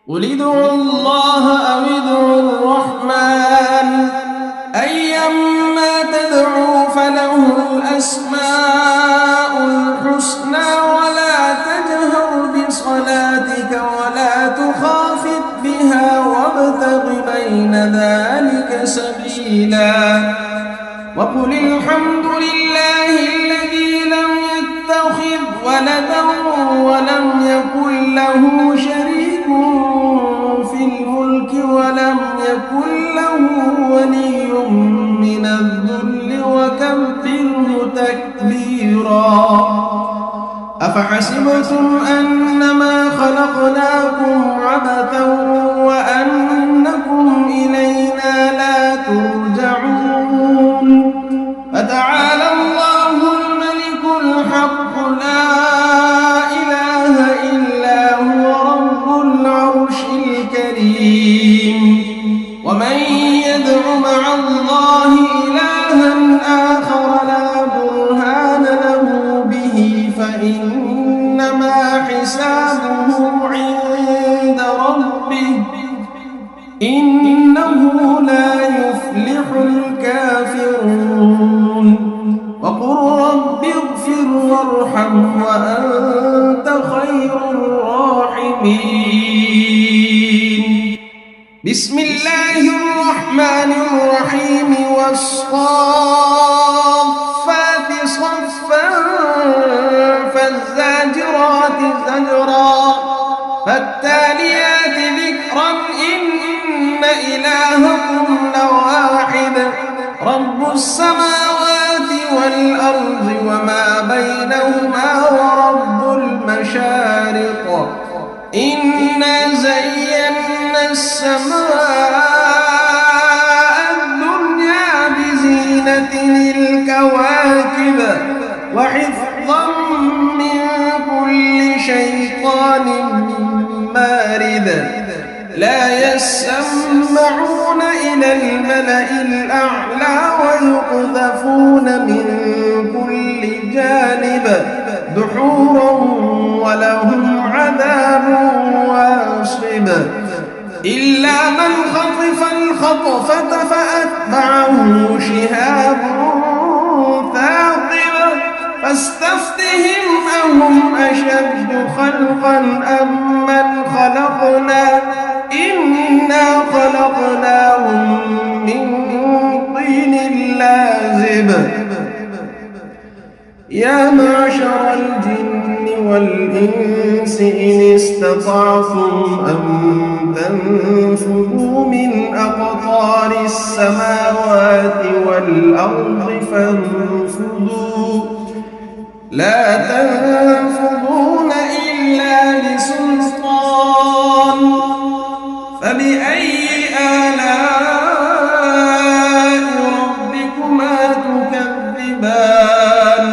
قل ادعوا الله أو ادعوا الرحمن أيما تدعوا فله الأسماء الحسنى ولا تجهر بصلاتك ولا تخافت بها وابتغ بين ذلك سبيلا وقل الحمد لله الذي لم يتخذ ولدا ولم يكن له شريك في الملك ولم يكن له ولي من الذل وكبره تكبيرا. أفحسبتم أنما خلقناكم عبثا وأنكم إلينا لا ترجعون. فتعالى الله الملك الحق لا إله إلا هو رب العرش الكريم. ومن يدع مع الله إلها آخر لا برهان له به فإنما حسابه عند ربه إنه لا يفلح الكافرون. وقل رب اغفر وارحم وأنت خير الراحمين. بسم الله الرحمن الرحيم والصافات صفا فالزاجرات زجرا فالتاليات ذكرا إن إلهكم لواحد رب السماوات والأرض وما بينهما ورب المشارق إنا زينا السماء الدنيا بزينة الكواكب وحفظا من كل شيطان مارد. لا يسمعون إلى الملأ الأعلى ويقذفون من كل جانب دحورا ولهم عذاب واصب. إلا من خطف الخطفة فأتبعه شهاب ثاقب فاستفتهم أهم أشد خلقا أم من خلقنا إنا خلقناهم من طين لازب. يا معشر الجن والإنس إن استطعتم أن تنفذوا من أقطار السماوات والأرض فانفذوا لا تنفذون إلا بسلطان. فبأي آلاء ربكما تكذبان.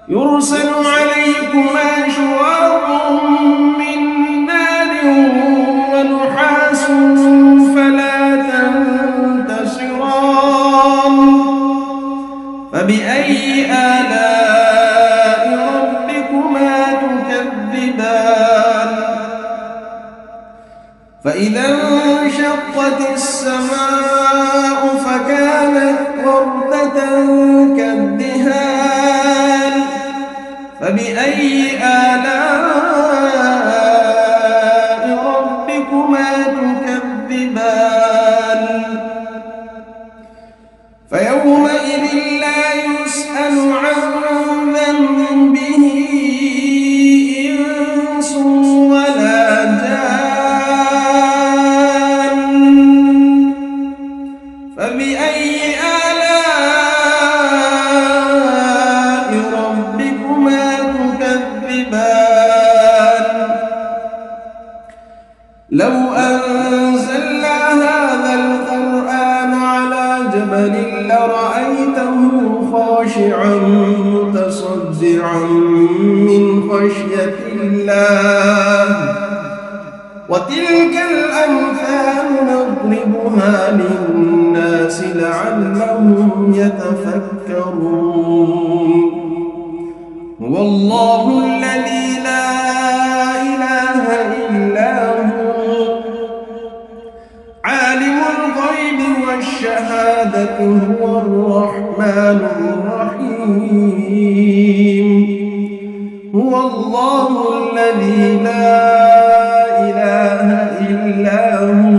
يرسل عليكما شواظ من نار ونحاس فلا تنتصران. فبأي آلاء ربكما تكذبان. فإذا انشقت السماء فكانت وردة كالدهان. فبأي آلاء ربكما تكذبان. فيومئذ لا يسأل عن ذنبه إنس ولا جان. فبأي آلاء ربكما تكذبان. لو أنزلنا هذا القرآن على جبل لرأيته خاشعا متصدعا من خشية الله. وتلك الأمثال نضربها للناس لعلهم يتفكرون هو الله الذي لا إله إلا هو عالم الغيب والشهادة هو الرحمن الرحيم هو الله الذي لا إله إلا هو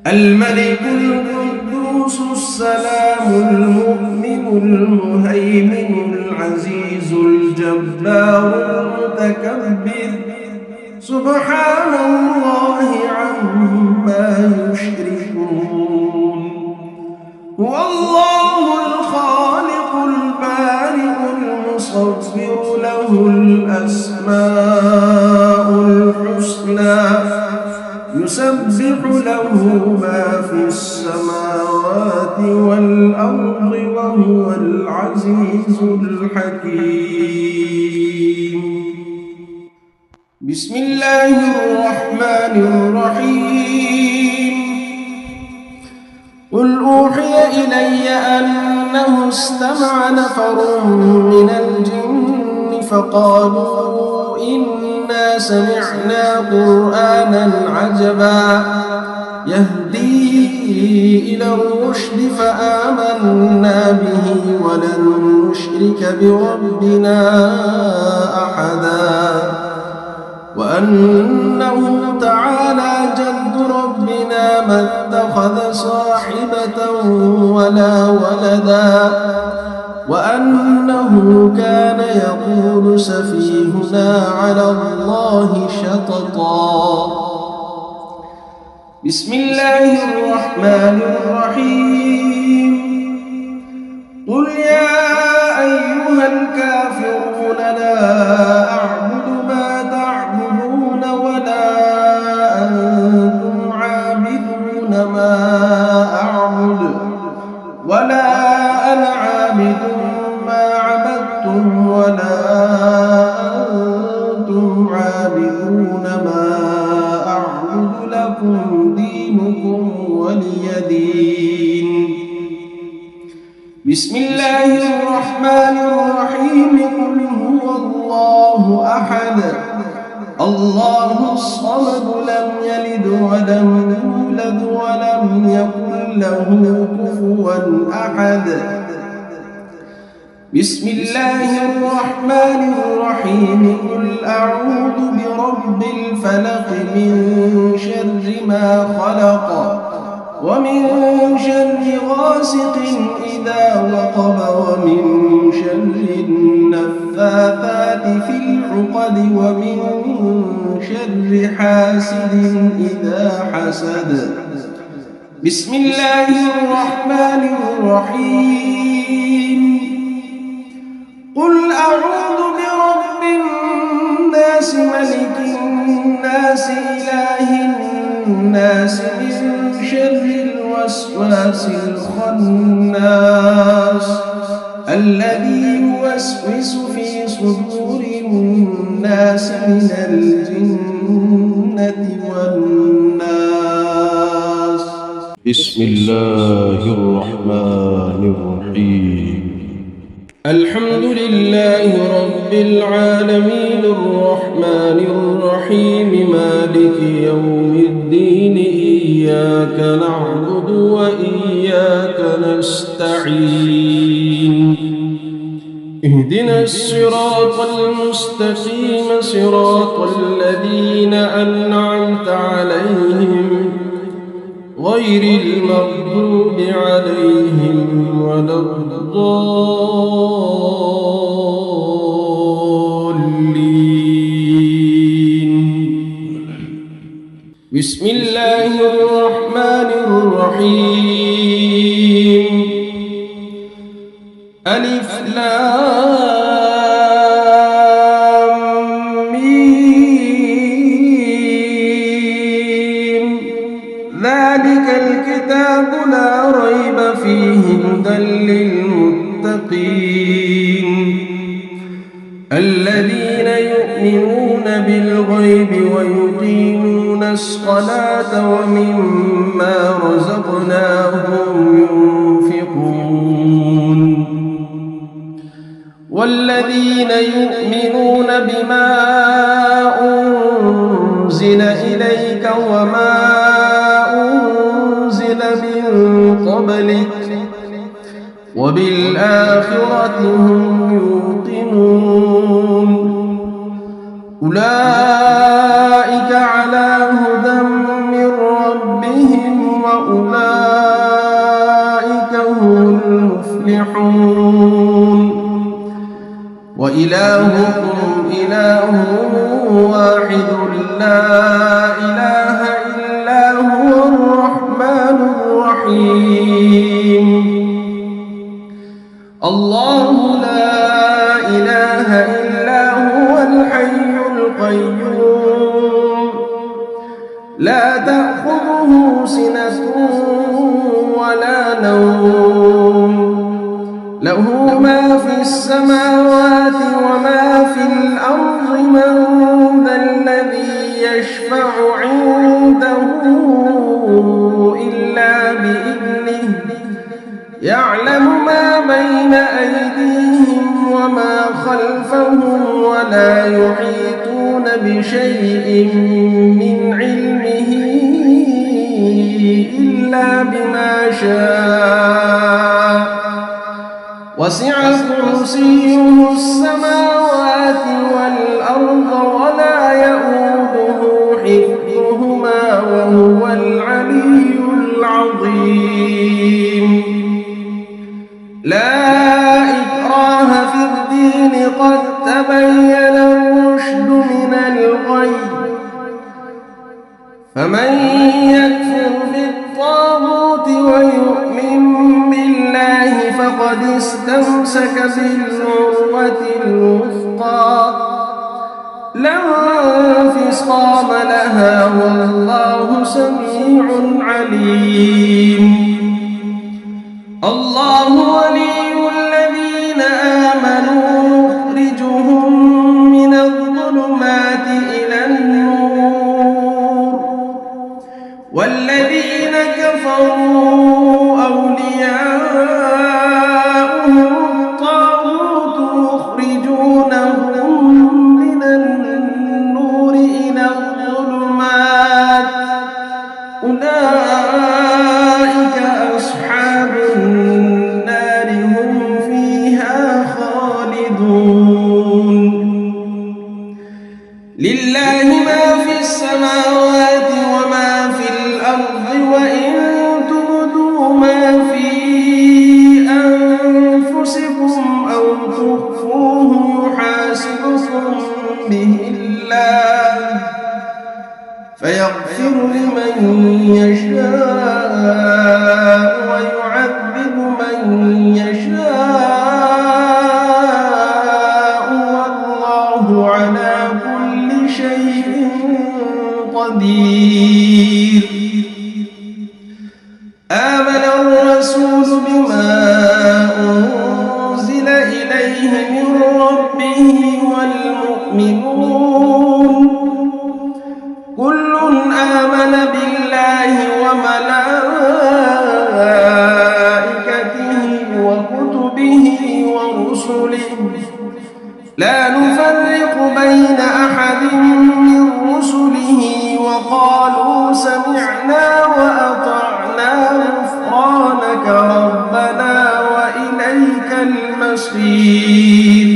الملك القدوس السلام المؤمن المهيمن العزيز الجبار المتكبر سبحان الله عما يشركون هو الله الخالق البارئ المصور له الأسماء الحسنى يسبح له ما في السماوات والأرض وهو العزيز الحكيم بسم الله الرحمن الرحيم قل أوحي إلي أنه استمع نفر من الجن فقالوا إنا سمعنا قرآنا عجبا يهدي إلى الرشد فآمنا به ولن نشرك بربنا أحدا وأنه تعالى جد ربنا ما اتخذ صاحبة ولا ولدا وأنه كان يقول سفيهنا على الله شططا بسم الله الرحمن الرحيم قل يا أيها الكافرون لا أعبد ما تعبدون ولا أنتم عابدون ما أعبد ولا أنا عابد ما عبدتم ولا أنتم عابدون ما أعبد لكم دينكم ولي دين بسم الله الرحمن الرحيم قل هو الله أحد الله الصمد لم يلد ولم يولد ولم يكن له كفوا أحد بسم الله الرحمن الرحيم قل أعوذ برب الفلق من شر ما خلق ومن شر غاسق إذا وقب ومن شر النفاثات في العقد ومن شر حاسد إذا حسد بسم الله الرحمن الرحيم قل أعوذ برب الناس ملك الناس إله الناس من شر الوسواس الخناس الذي يوسوس في صدور الناس من الجنة والناس بسم الله الرحمن الرحيم الحمد لله رب العالمين الرحمن الرحيم مالك يوم الدين إياك نعبد وإياك نستعين اهدنا الصراط المستقيم صراط الذين أنعمت عليهم غير المغضوب عليهم ولا الضالين بسم الله الرحمن الرحيم ألف لام ميم ذلك الكتاب لا ريب فيه هدى للمتقين الذين يؤمنون بالغيب ويقيمون الصلاة ومما رزقناهم ينفقون والذين يؤمنون بما أنزل إليك وما أنزل من قبلك وبالآخرة هم يوقنون أولئك على هدى من ربهم وأولئك هم المفلحون وإلهكم إله واحد لا إله إلا هو الرحمن الرحيم الله لا إله إلا هو الحي القيوم لا تأخذه سنة ولا نوم له ما في السماوات وما في الأرض من ذا الذي يشفع عنده إلا بإذنه يعلم ما بين أيديهم وما خلفهم ولا يحيطون بشيء من علمه إلا بما شاء وسع كرسيه السماوات والأرض ولا يؤوده حفظهما وهو العلي العظيم لا إكراه في الدين قد تبين الرشد من الغي فمن يكفر بالطاغوت ويؤمن بالله فقد استمسك بالعروة الوثقى لا انفصام لها والله سميع عليم الله ولي الذين آمنوا يخرجهم من الظلمات إلى النور والذين كفروا أولياؤهم الطاغوت يخرجونهم من النور إلى الظلمات أولئك أصحاب النار هم فيها خالدون لله ما في السماوات وما في الأرض وإن تبدوا ما في أنفسكم أو تخفوه يحاسبكم به الله فيغفر لمن يشاء ويعذب من يشاء والله على كل شيء قدير آمن الرسول بما أنزل إليه من ربه والمؤمنون كل آمن بالله وملائكته وكتبه ورسله لا نفرق بين أحد من رسله وقالوا سمعنا وأطعنا غفرانك ربنا وإليك المصير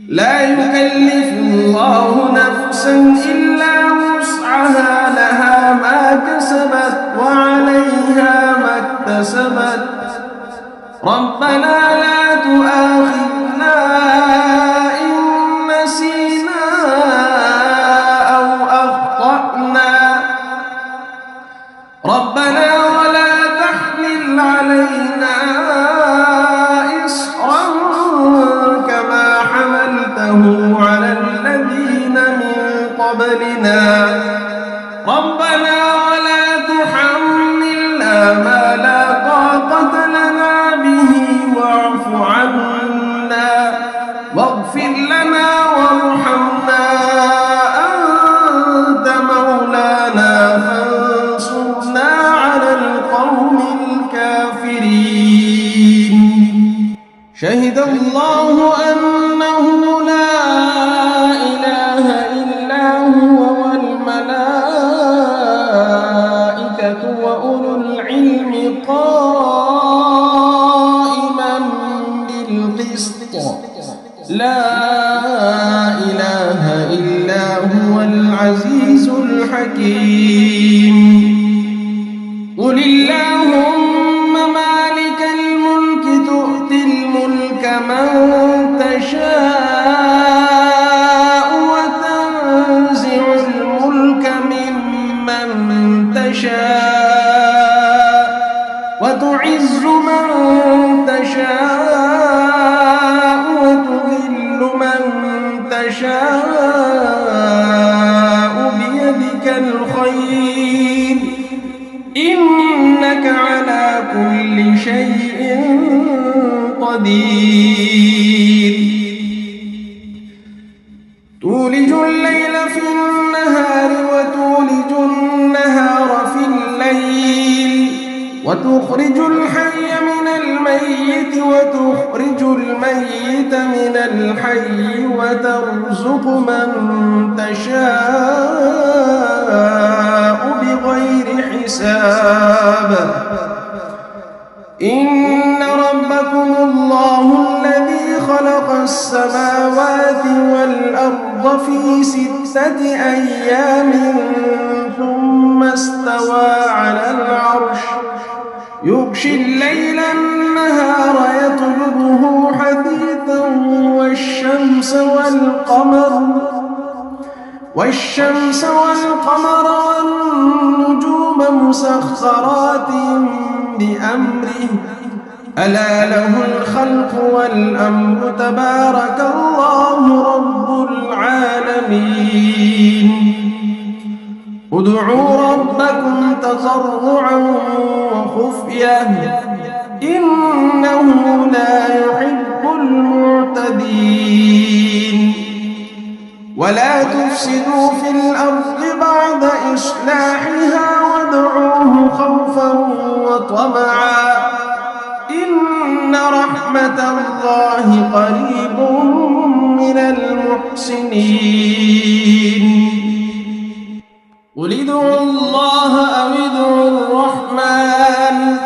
لا يكلف الله نفسا إلا وسعها لها ما كسبت وعليها ما اكتسبت ربنا لا تؤاخذنا إن نسينا أو أخطأنا ربنا ولا تحمل علينا إصرا كما حملته على الذين من قبلنا ربنا ولا تحملنا ما لا طاقة لنا به واعف عنا واغفر لنا وارحمنا أنت مولانا فانصرنا على القوم الكافرين شهد الله العزيز الحكيم قل اللهم مالك الملك تؤتي الملك من تشاء وتنزع الملك ممن تشاء وتعز من تشاء وتذل من تشاء بيدك الخير إنك على كل شيء قدير تولج الليل في النهار وتولج النهار في الليل وتخرج الحي من الميت وتخرج الميت من الحي وترزق من تشاء بغير حساب إن ربكم الله الذي خلق السماوات والأرض في 6 أيام ثم استوى على العرش يغشي الليل النهار يطلبه حثيثا والشمس والقمر والنجوم مسخرات بأمره ألا له الخلق والأمر تبارك الله رب العالمين ادعوا ربكم تضرعا وخفية إنه لا يحب المعتدين ولا تفسدوا في الأرض بعد إصلاحها وادعوه خوفا وطمعا إن رحمة الله قريب من المحسنين قل ادعوا الله أو ادعوا الرحمن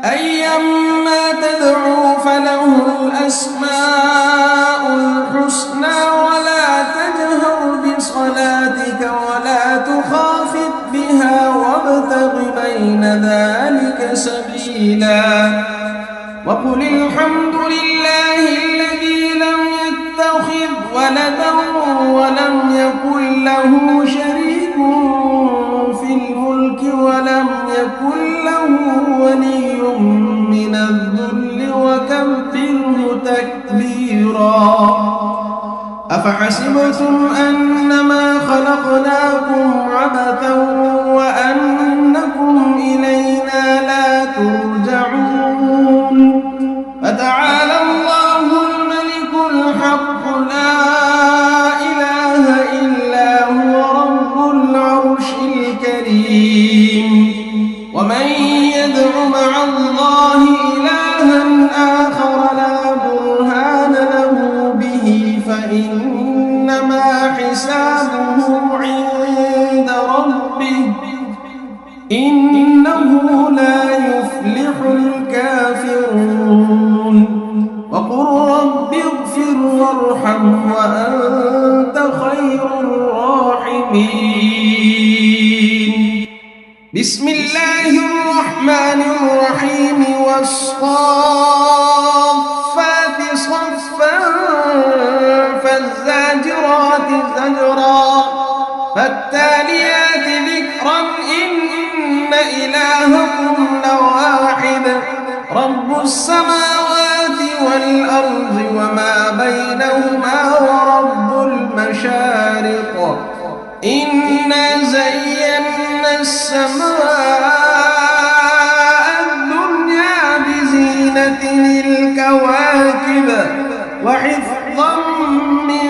أيما تدعوا فله الأسماء الحسنى ولا تجهر بصلاتك ولا تخافت بها وابتغ بين ذلك سبيلا وقل الحمد لله الذي لم يتخذ ولدا ولم يكن له شريك في الملك ولم يكن له ولي من الذل وكبره تكبيرا أفحسبتم أنما خلقناكم عبثا وأنكم إلينا لا ترجعون فتعالى الله الملك الحق لا إله إلا هو رب العرش الكريم ومن يدع مع الله إلها آخر لا برهان له به فإنما حسابه عند ربه إنه لا يفلح الكافرون وقل رب اغفر وارحم وأنت خير الراحمين بسم الله الرحمن الرحيم والصافات صفا فالزاجرات زجرا فالتاليات ذكرا إن إلهكم لواحد رب السماوات والأرض وما بينهما ورب المشارق إنا زينا السماء الدنيا بزينة الكواكب وحفظا من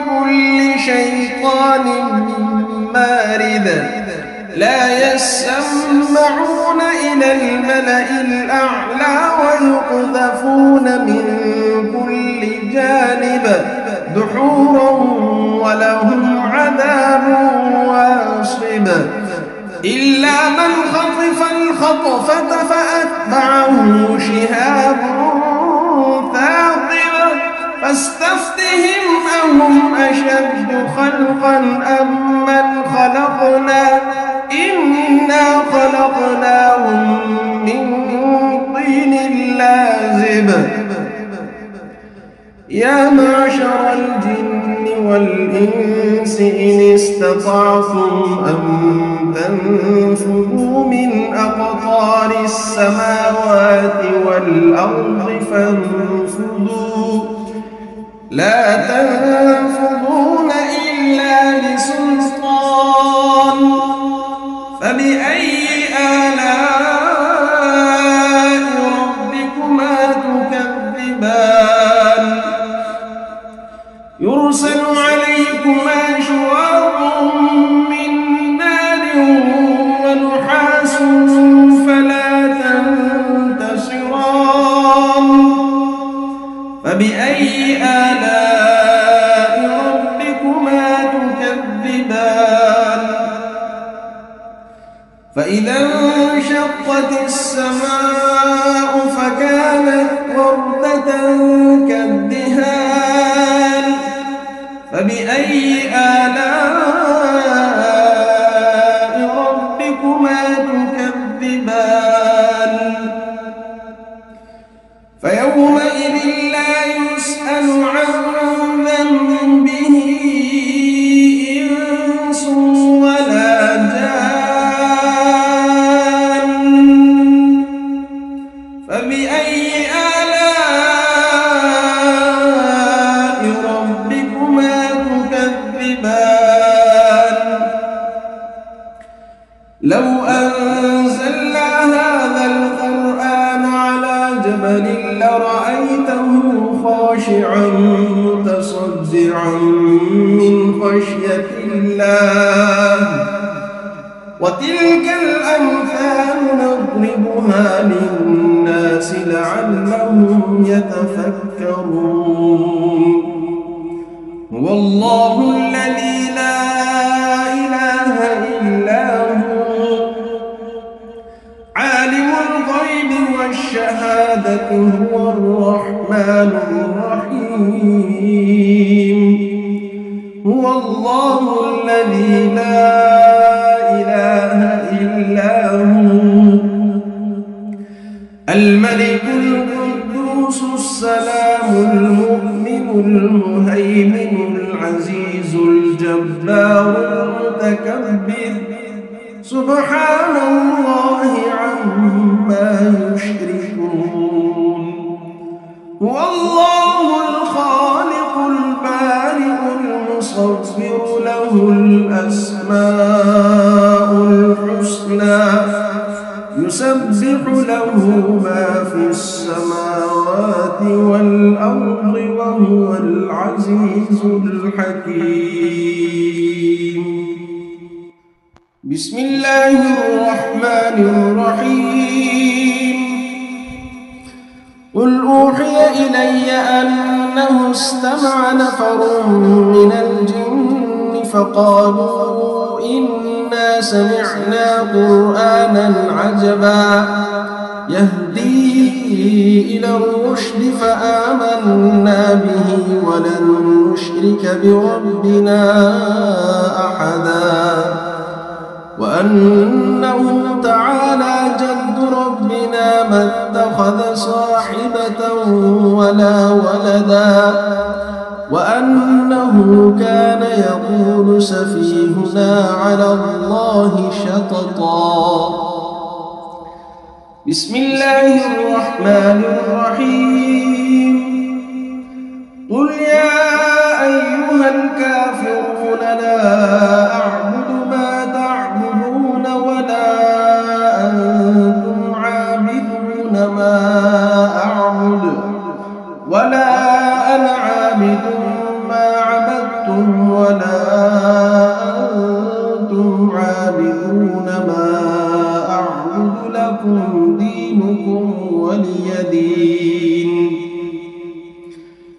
كل شيطان مارد لا يسمعون إلى الملأ الأعلى ويقذفون من كل جانب دحورا ولهم عذاب واصب إلا من خطف الخطفة فأتبعه شهاب ثاقب فاستفتهم أهم أشد خلقا أم من يا معشر الجن والإنس إن استطعتم أن تنفذوا من أقطار السماوات والأرض فانفذوا لا تنفذون إلا بسلطان فبأي آلاء ربكما تكذبان يرسل عليكما شواظ من نار ونحاس فلا تنتصران فبأي آلاء ربكما تكذبان فإذا انشقت السماء فكانت وردة كالدهان فبأي آلاء ربكما تكذبان فيومئذ لا يسأل عن ذنبه إنس ولا جان فبأي آلاء ربكما تكذبان لو أنزلنا هذا القرآن على جبل لرأيته خاشعا متصدعا من خشية الله وتلك الأمثال نضربها للناس لعلهم يتفكرون هو الله الذي لا إله إلا هو عالم الغيب والشهادة هو الرحمن الرحيم هو الله الذي لا إله إلا هو الملك القدوس السلام المؤمن المهيمن العزيز الجبار المتكبر سبحان الله عما يشركون هو الله الخالق البارئ المصور له الأسماء الحسنى يسبح له ما في السماوات والأرض وهو العزيز الحكيم بسم الله الرحمن الرحيم قل أوحي إلي أنه استمع نفر من الجن فقالوا إنا سمعنا قرآنا عجبا يهدي إلى الرشد فآمنا به ولن نشرك بربنا أحدا وأنه تعالى جد ربنا ما اتخذ صاحبة ولا ولدا وأنه كان يقول سفيهنا على الله شططا بسم الله الرحمن الرحيم قل يا أيها الكافرون لا أعبد ما تعبدون ولا أنتم عابدون ما أعبد ولا أنا عابد ما عبدتم ولا أنتم عابدون ما أعبد لكم دينكم ولي دين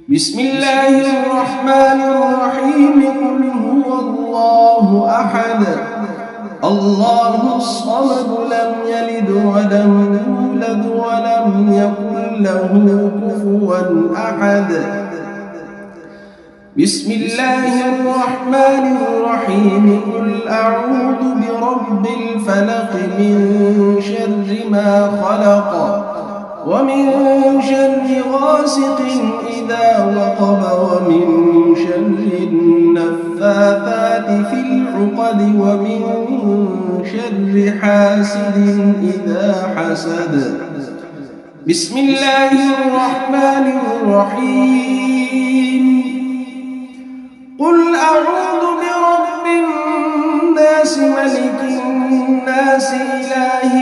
بسم الله الرحمن الرحيم قل هو الله أحد الله الصمد لم يلد ولم يولد ولم يكن له كفوا أحد بسم الله الرحمن الرحيم قل أعوذ برب الفلق من شر ما خلق ومن شر غاسق إذا وقب ومن شر النفاثات في العقد ومن شر حاسد إذا حسد. بسم الله الرحمن الرحيم. قل أعوذ برب الناس ملك الناس إله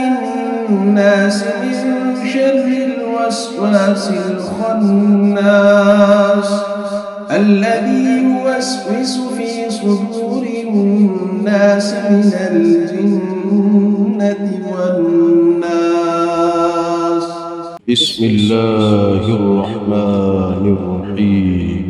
الناس من شر الوسواس الخناس الذي يوسوس في صدور الناس من الجنة والناس. بسم الله الرحمن الرحيم.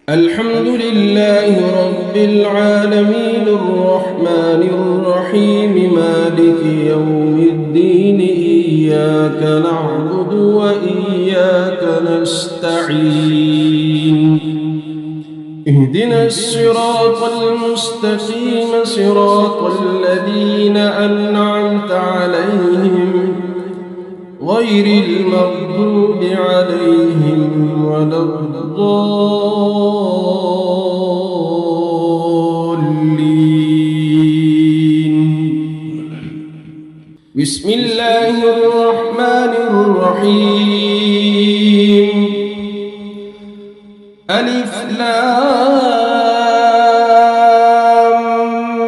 الحمد لله رب العالمين الرحمن الرحيم مالك يوم الدين إياك نعبد وإياك نستعين اهدنا الصراط المستقيم صراط الذين أنعمت عليهم غير المغضوب عليهم ولا الضالين. بسم الله الرحمن الرحيم. ألف لام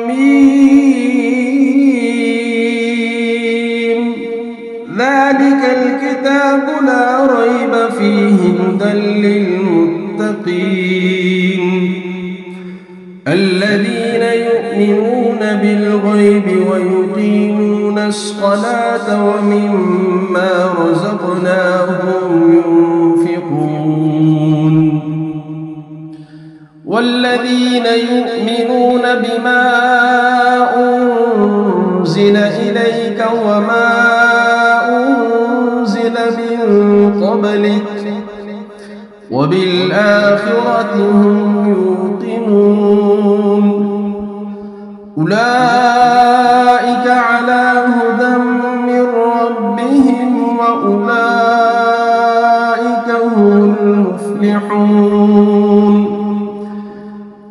ميم ذلك الكتاب لا ريب فيه هدى للمتقين الذين يؤمنون بالغيب ويقيمون الصلاة ومما رزقناهم ينفقون والذين يؤمنون بما أنزل إليك وما أنزل من قبلك وبالآخرة هم يوقنون أولئك على هدى من ربهم وأولئك هم المفلحون.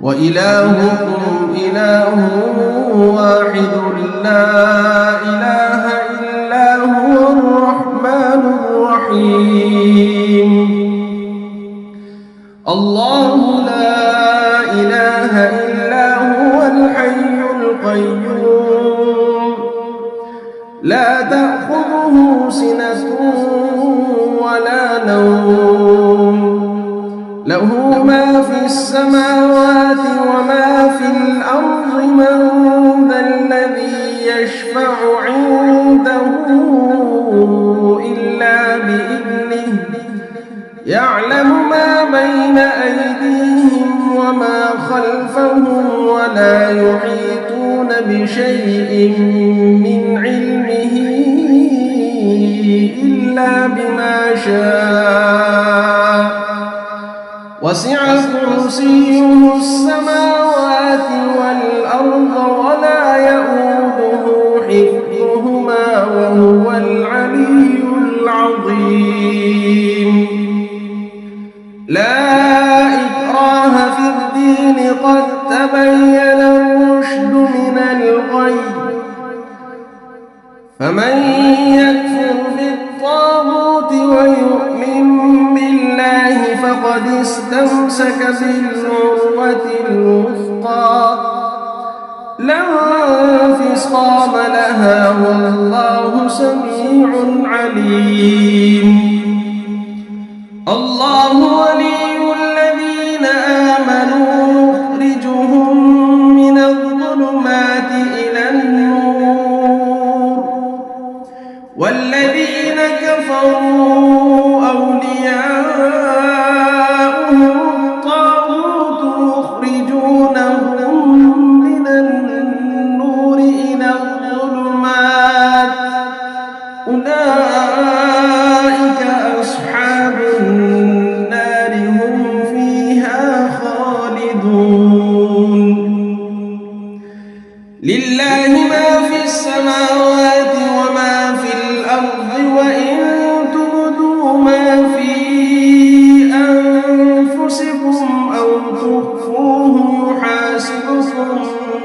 وإلهكم إله واحد لا إله إلا هو الرحمن الرحيم. الله لا إله إلا هو الحي القيوم لا تأخذه سنة ولا نوم له ما في السماوات وما في الأرض من ذا الذي يشفع عنده إلا بإذنه يعلم ما بين أيديهم وما خلفهم ولا يحيطون بشيء من علمه إلا بما شاء وسع كرسيه السماوات والأرض ولا يؤوده حفظهما وهو العلي العظيم. لا إكراه في الدين قد تبين الرشد من الغي فمن يكفر بالطاغوت ويؤمن بالله فقد استمسك بالعروة الوثقى لا انفصام لها والله سميع عليم. الله ولي الذين آمنوا يخرجهم من الظلمات إلى النور والذين كفروا أولياؤهم الطاغوت يخرجونهم من النور إلى الظلمات أولئك أصحاب النار هم فيها خالدون. لله ما في السماوات وما في الأرض وإن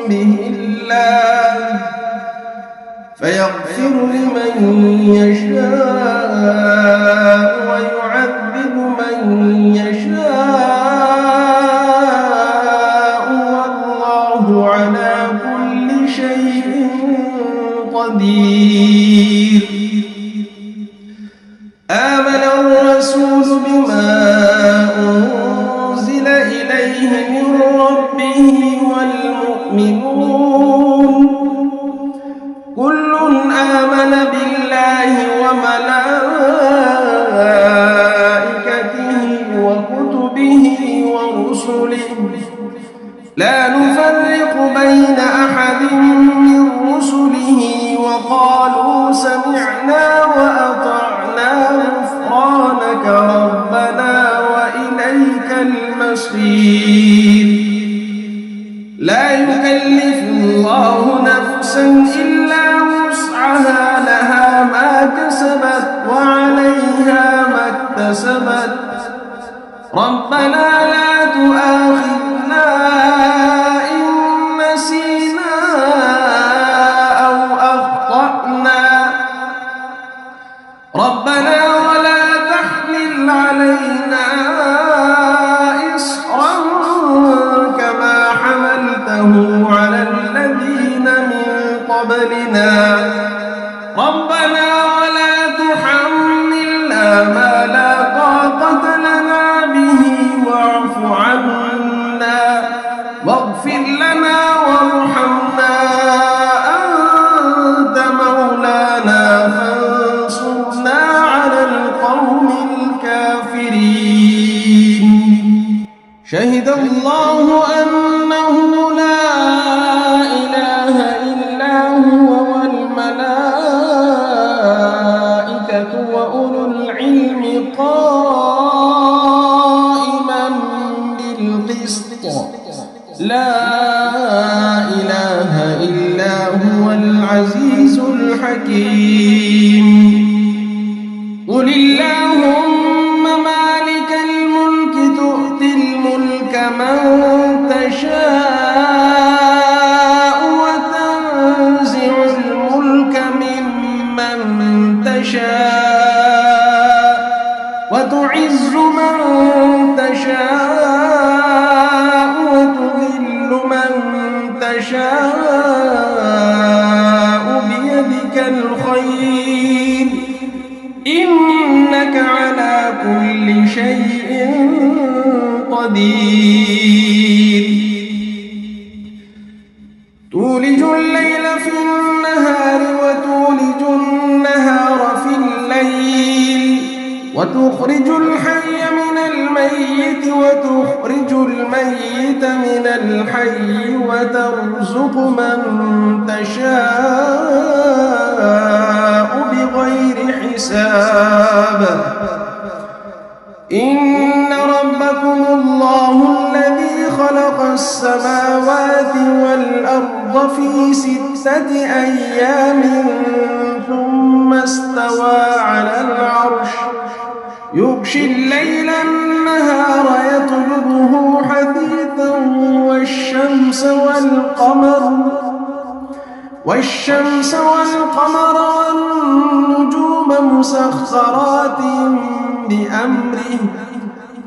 به الله فيغفر لمن يشاء ويعذب من يشاء والله على كل شيء قدير. آمن الرسول بما أنزل إليه من ربه والمؤمنون كل آمن بالله وملائكته وكتبه ورسله لا نفرق بين أحد من رسله وقالوا سمعنا وأطعنا غفرانك ربنا وإليك المصير. لا يكلف الله نفسا إلا وسعها لها ما كسبت وعليها ما اكتسبت ربنا لا تؤاخذنا إن نسينا أو أخطأنا ربنا ولا تحمل علينا إصرا كما حملته على الذين من قبلنا ربنا ولا تحملنا ما لا طاقة لنا به واعف عنا واغفر لنا وارحمنا أنت مولانا فانصرنا على القوم الكافرين. شهد الله أنه لا إله إلا هو والملائكة وأولو العلم قائما بالقسط لا إله إلا هو العزيز الحكيم. قل اللهم مالك الملك تؤتي الملك من تشاء وتنزع الملك ممن تشاء وتعز من تشاء وتذل من تشاء بيدك الخير إنك على كل شيء قدير. تولج الليل في النهار وتولج النهار في الليل وتخرج الحي من الميت وتخرج الميت من الحي وترزق من تشاء بغير حساب. إن ربكم الله الذي خلق السماوات والأرض في 6 أيام ثم استوى على العرش يغشي الليل النهار يطلبه حثيثا والشمس والقمر والنجوم مسخرات بأمره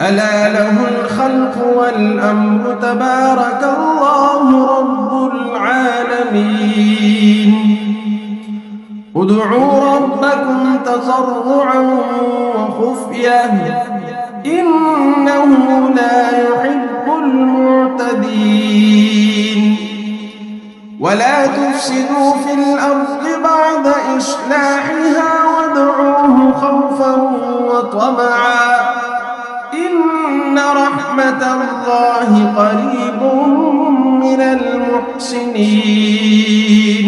ألا له الخلق والأمر تبارك الله رب العالمين. ادعوا ربكم تضرعا وخفية إنه لا يحب المعتدين. ولا تفسدوا في الأرض بعد إصلاحها وادعوه خوفا وطمعا إن رحمة الله قريب من المحسنين.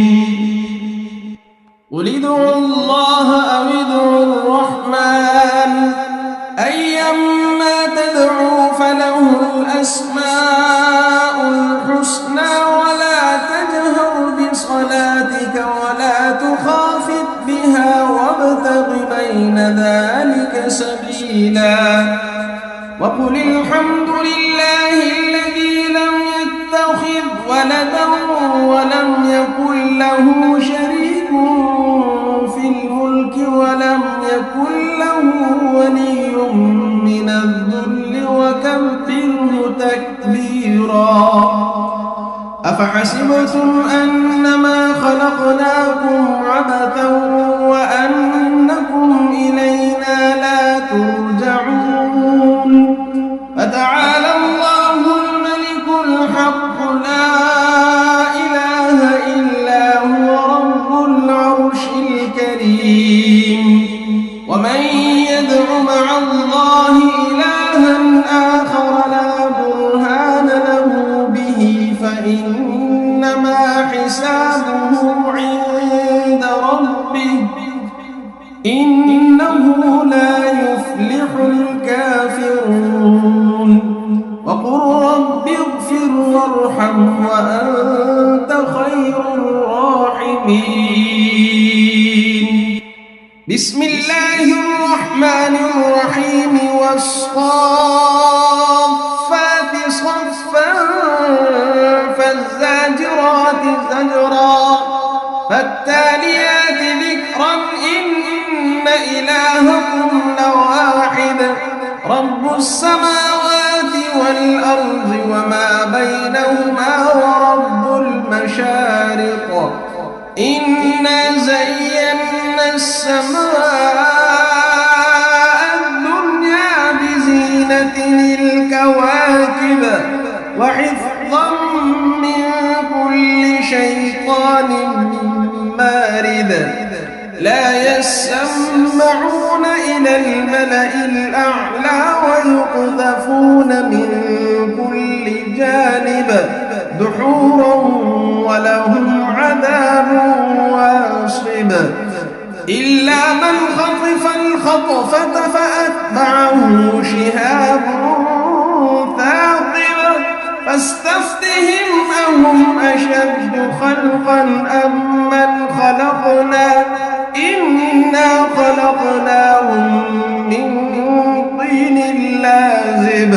قل ادعوا الله أو ادعوا الرحمن أيما تدعوا فله الأسماء الحسنى ولا تجهر بصلاتك ولا تخافت بها وابتغ بين ذلك سبيلا. وقل الحمد لله الذي لم يتخذ ولدا ولم يكن له شريك في الملك ولم يكن له ولي من الذل وكبره تكبيرا. أفحسبتم أنما خلقناكم عبثا وأنكم إلينا لا ترجعون. فتعالى الله الملك الحق لا إله إلا هو رب العرش الكريم. ومن يدع مع الله إلها آخر لا برهان له به فإنما حسابه عند ربه إنه لا يفلح الكافرون. وقل رب اغفر وارحم وأنت خير الراحمين. بسم الله الرحمن الرحيم. والصافات صفا فالزاجرات زجرا فالتاليات ذكرا إن إلهكم لواحد رب السماوات والأرض وما بينهما ورب المشارق. إنا زينا السماء الدنيا بزينة الكواكب وحفظا من كل شيطان مارد. لا يسمعون إلى الملأ الأعلى ويقذفون من كل جانب دحورا ولهم عذاب واصب. إلا من خطف الخطفة فأتبعه شهاب ثاقب فاستفتهم أهم أشد خلقا أم من خلقنا إنا خلقناهم من طين لازب.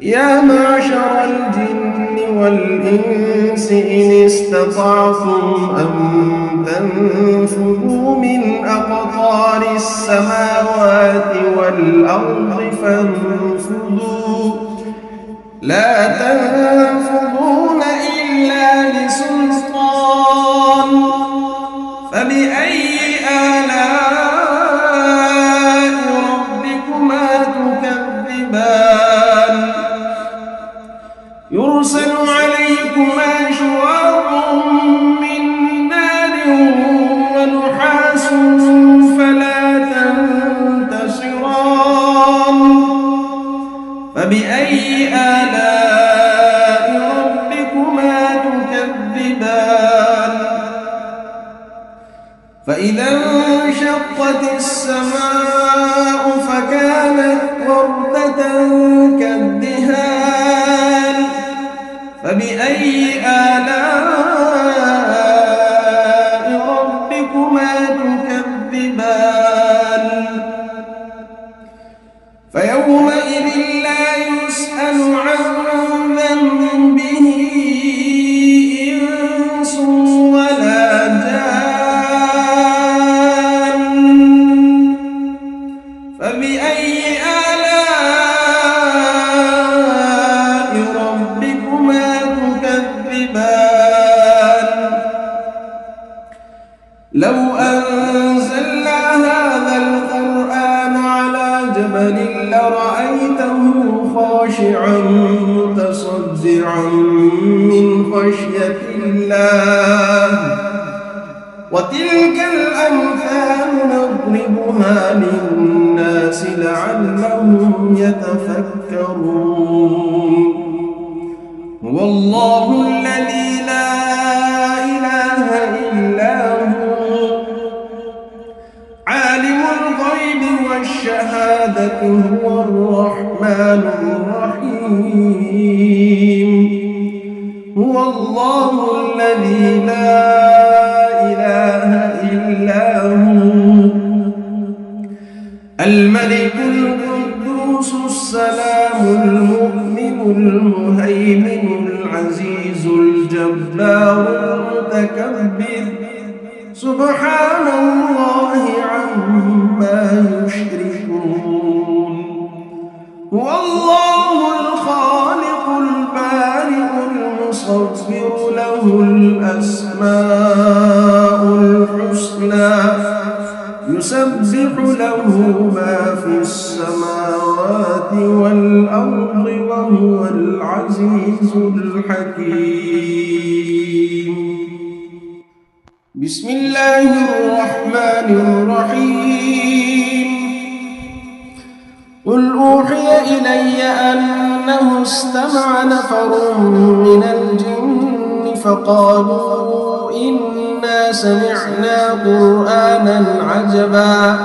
يا معشر الجن والإنس إن استطعتم أن تنفذوا من أقطار السماوات والأرض فانفذوا لا تنفذون إلا بسلطان. فبأي آلاء ربكما تكذبان. يرسل عليكما شواظ من نار ونحاس فلا تنتصران. فبأي آلاء ربكما تكذبان. فإذا انشقت السماء فكانت وردة كالدهان. فبأي آلاء ربكما تكذبان. فيومئذ لا يسأل عن ذنبه إنس ولا جان. فبأي آلاء ربكما تكذبان. لو أنزلنا هذا القرآن على جبل لرأيته خاشعا متصدعا من خشية الله. وتلك الأمثال نضربها للناس لعلهم يتفكرون. هو الله الذي لا إله إلا هو عالم الغيب والشهادة هو الرحمن الرحيم. هو الله الذي لا إله إلا هو الملك القدوس السلام المؤمن المهيمن العزيز العزيز الجبار المتكبر سبحان الله عما يشركون هو الله الخالق البارئ المصور له الأسماء الحسنى يسبح له ما في السماوات والأرض وهو العزيز الحكيم بسم الله الرحمن الرحيم قل أوحي إلي أنه استمع نفر من الجن فقالوا إنا سمعنا قرآنا عجبا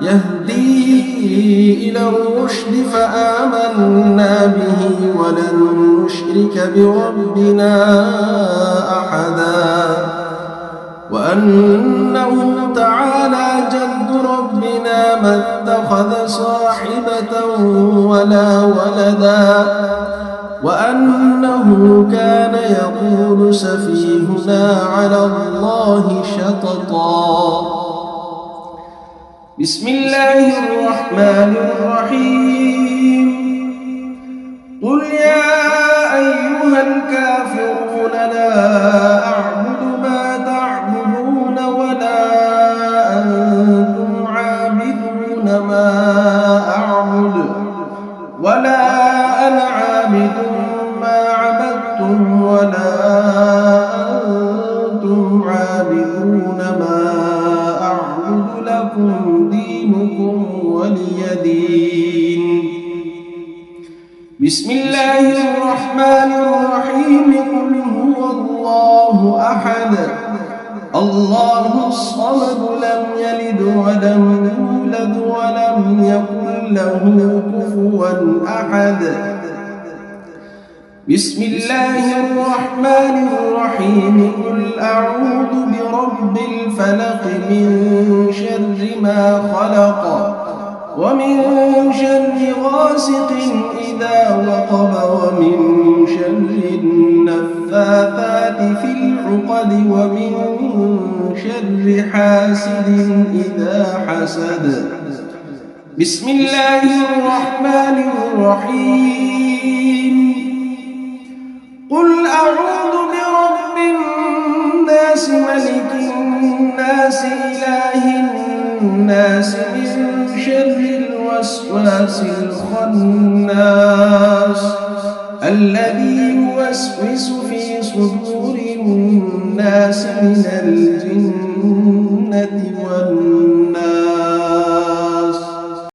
يهدي إلى الرشد فآمنا به ولن نشرك بربنا أحدا وأنه تعالى جد ربنا ما اتخذ صاحبة ولا ولدا وأنه كان يقول سفيهنا على الله شططا بسم الله الرحمن الرحيم قل يا أيها الكافرون لا أعبد ما تعبدون ولا أنتم عابدون ما أعبد ولا أنا عابد ما عبدتم ولا أنتم عابدون ما أعبد لكم دينكم ولي دين بسم الله الرحمن الرحيم قل هو الله أحد الله الصمد لم يلد ولم يولد ولم يكن له كفوا أحد بسم الله الرحمن الرحيم قل أعوذ برب الفلق من شر ما خلق ومن شر غاسق إذا وقب ومن شر النفاثات في العقد ومن شر حاسد إذا حسد بسم الله الرحمن الرحيم قل أعوذ برب الناس ملك الناس إله الناس من شر الوسواس الخناس الذي يوسوس في صدور الناس من الجنة والناس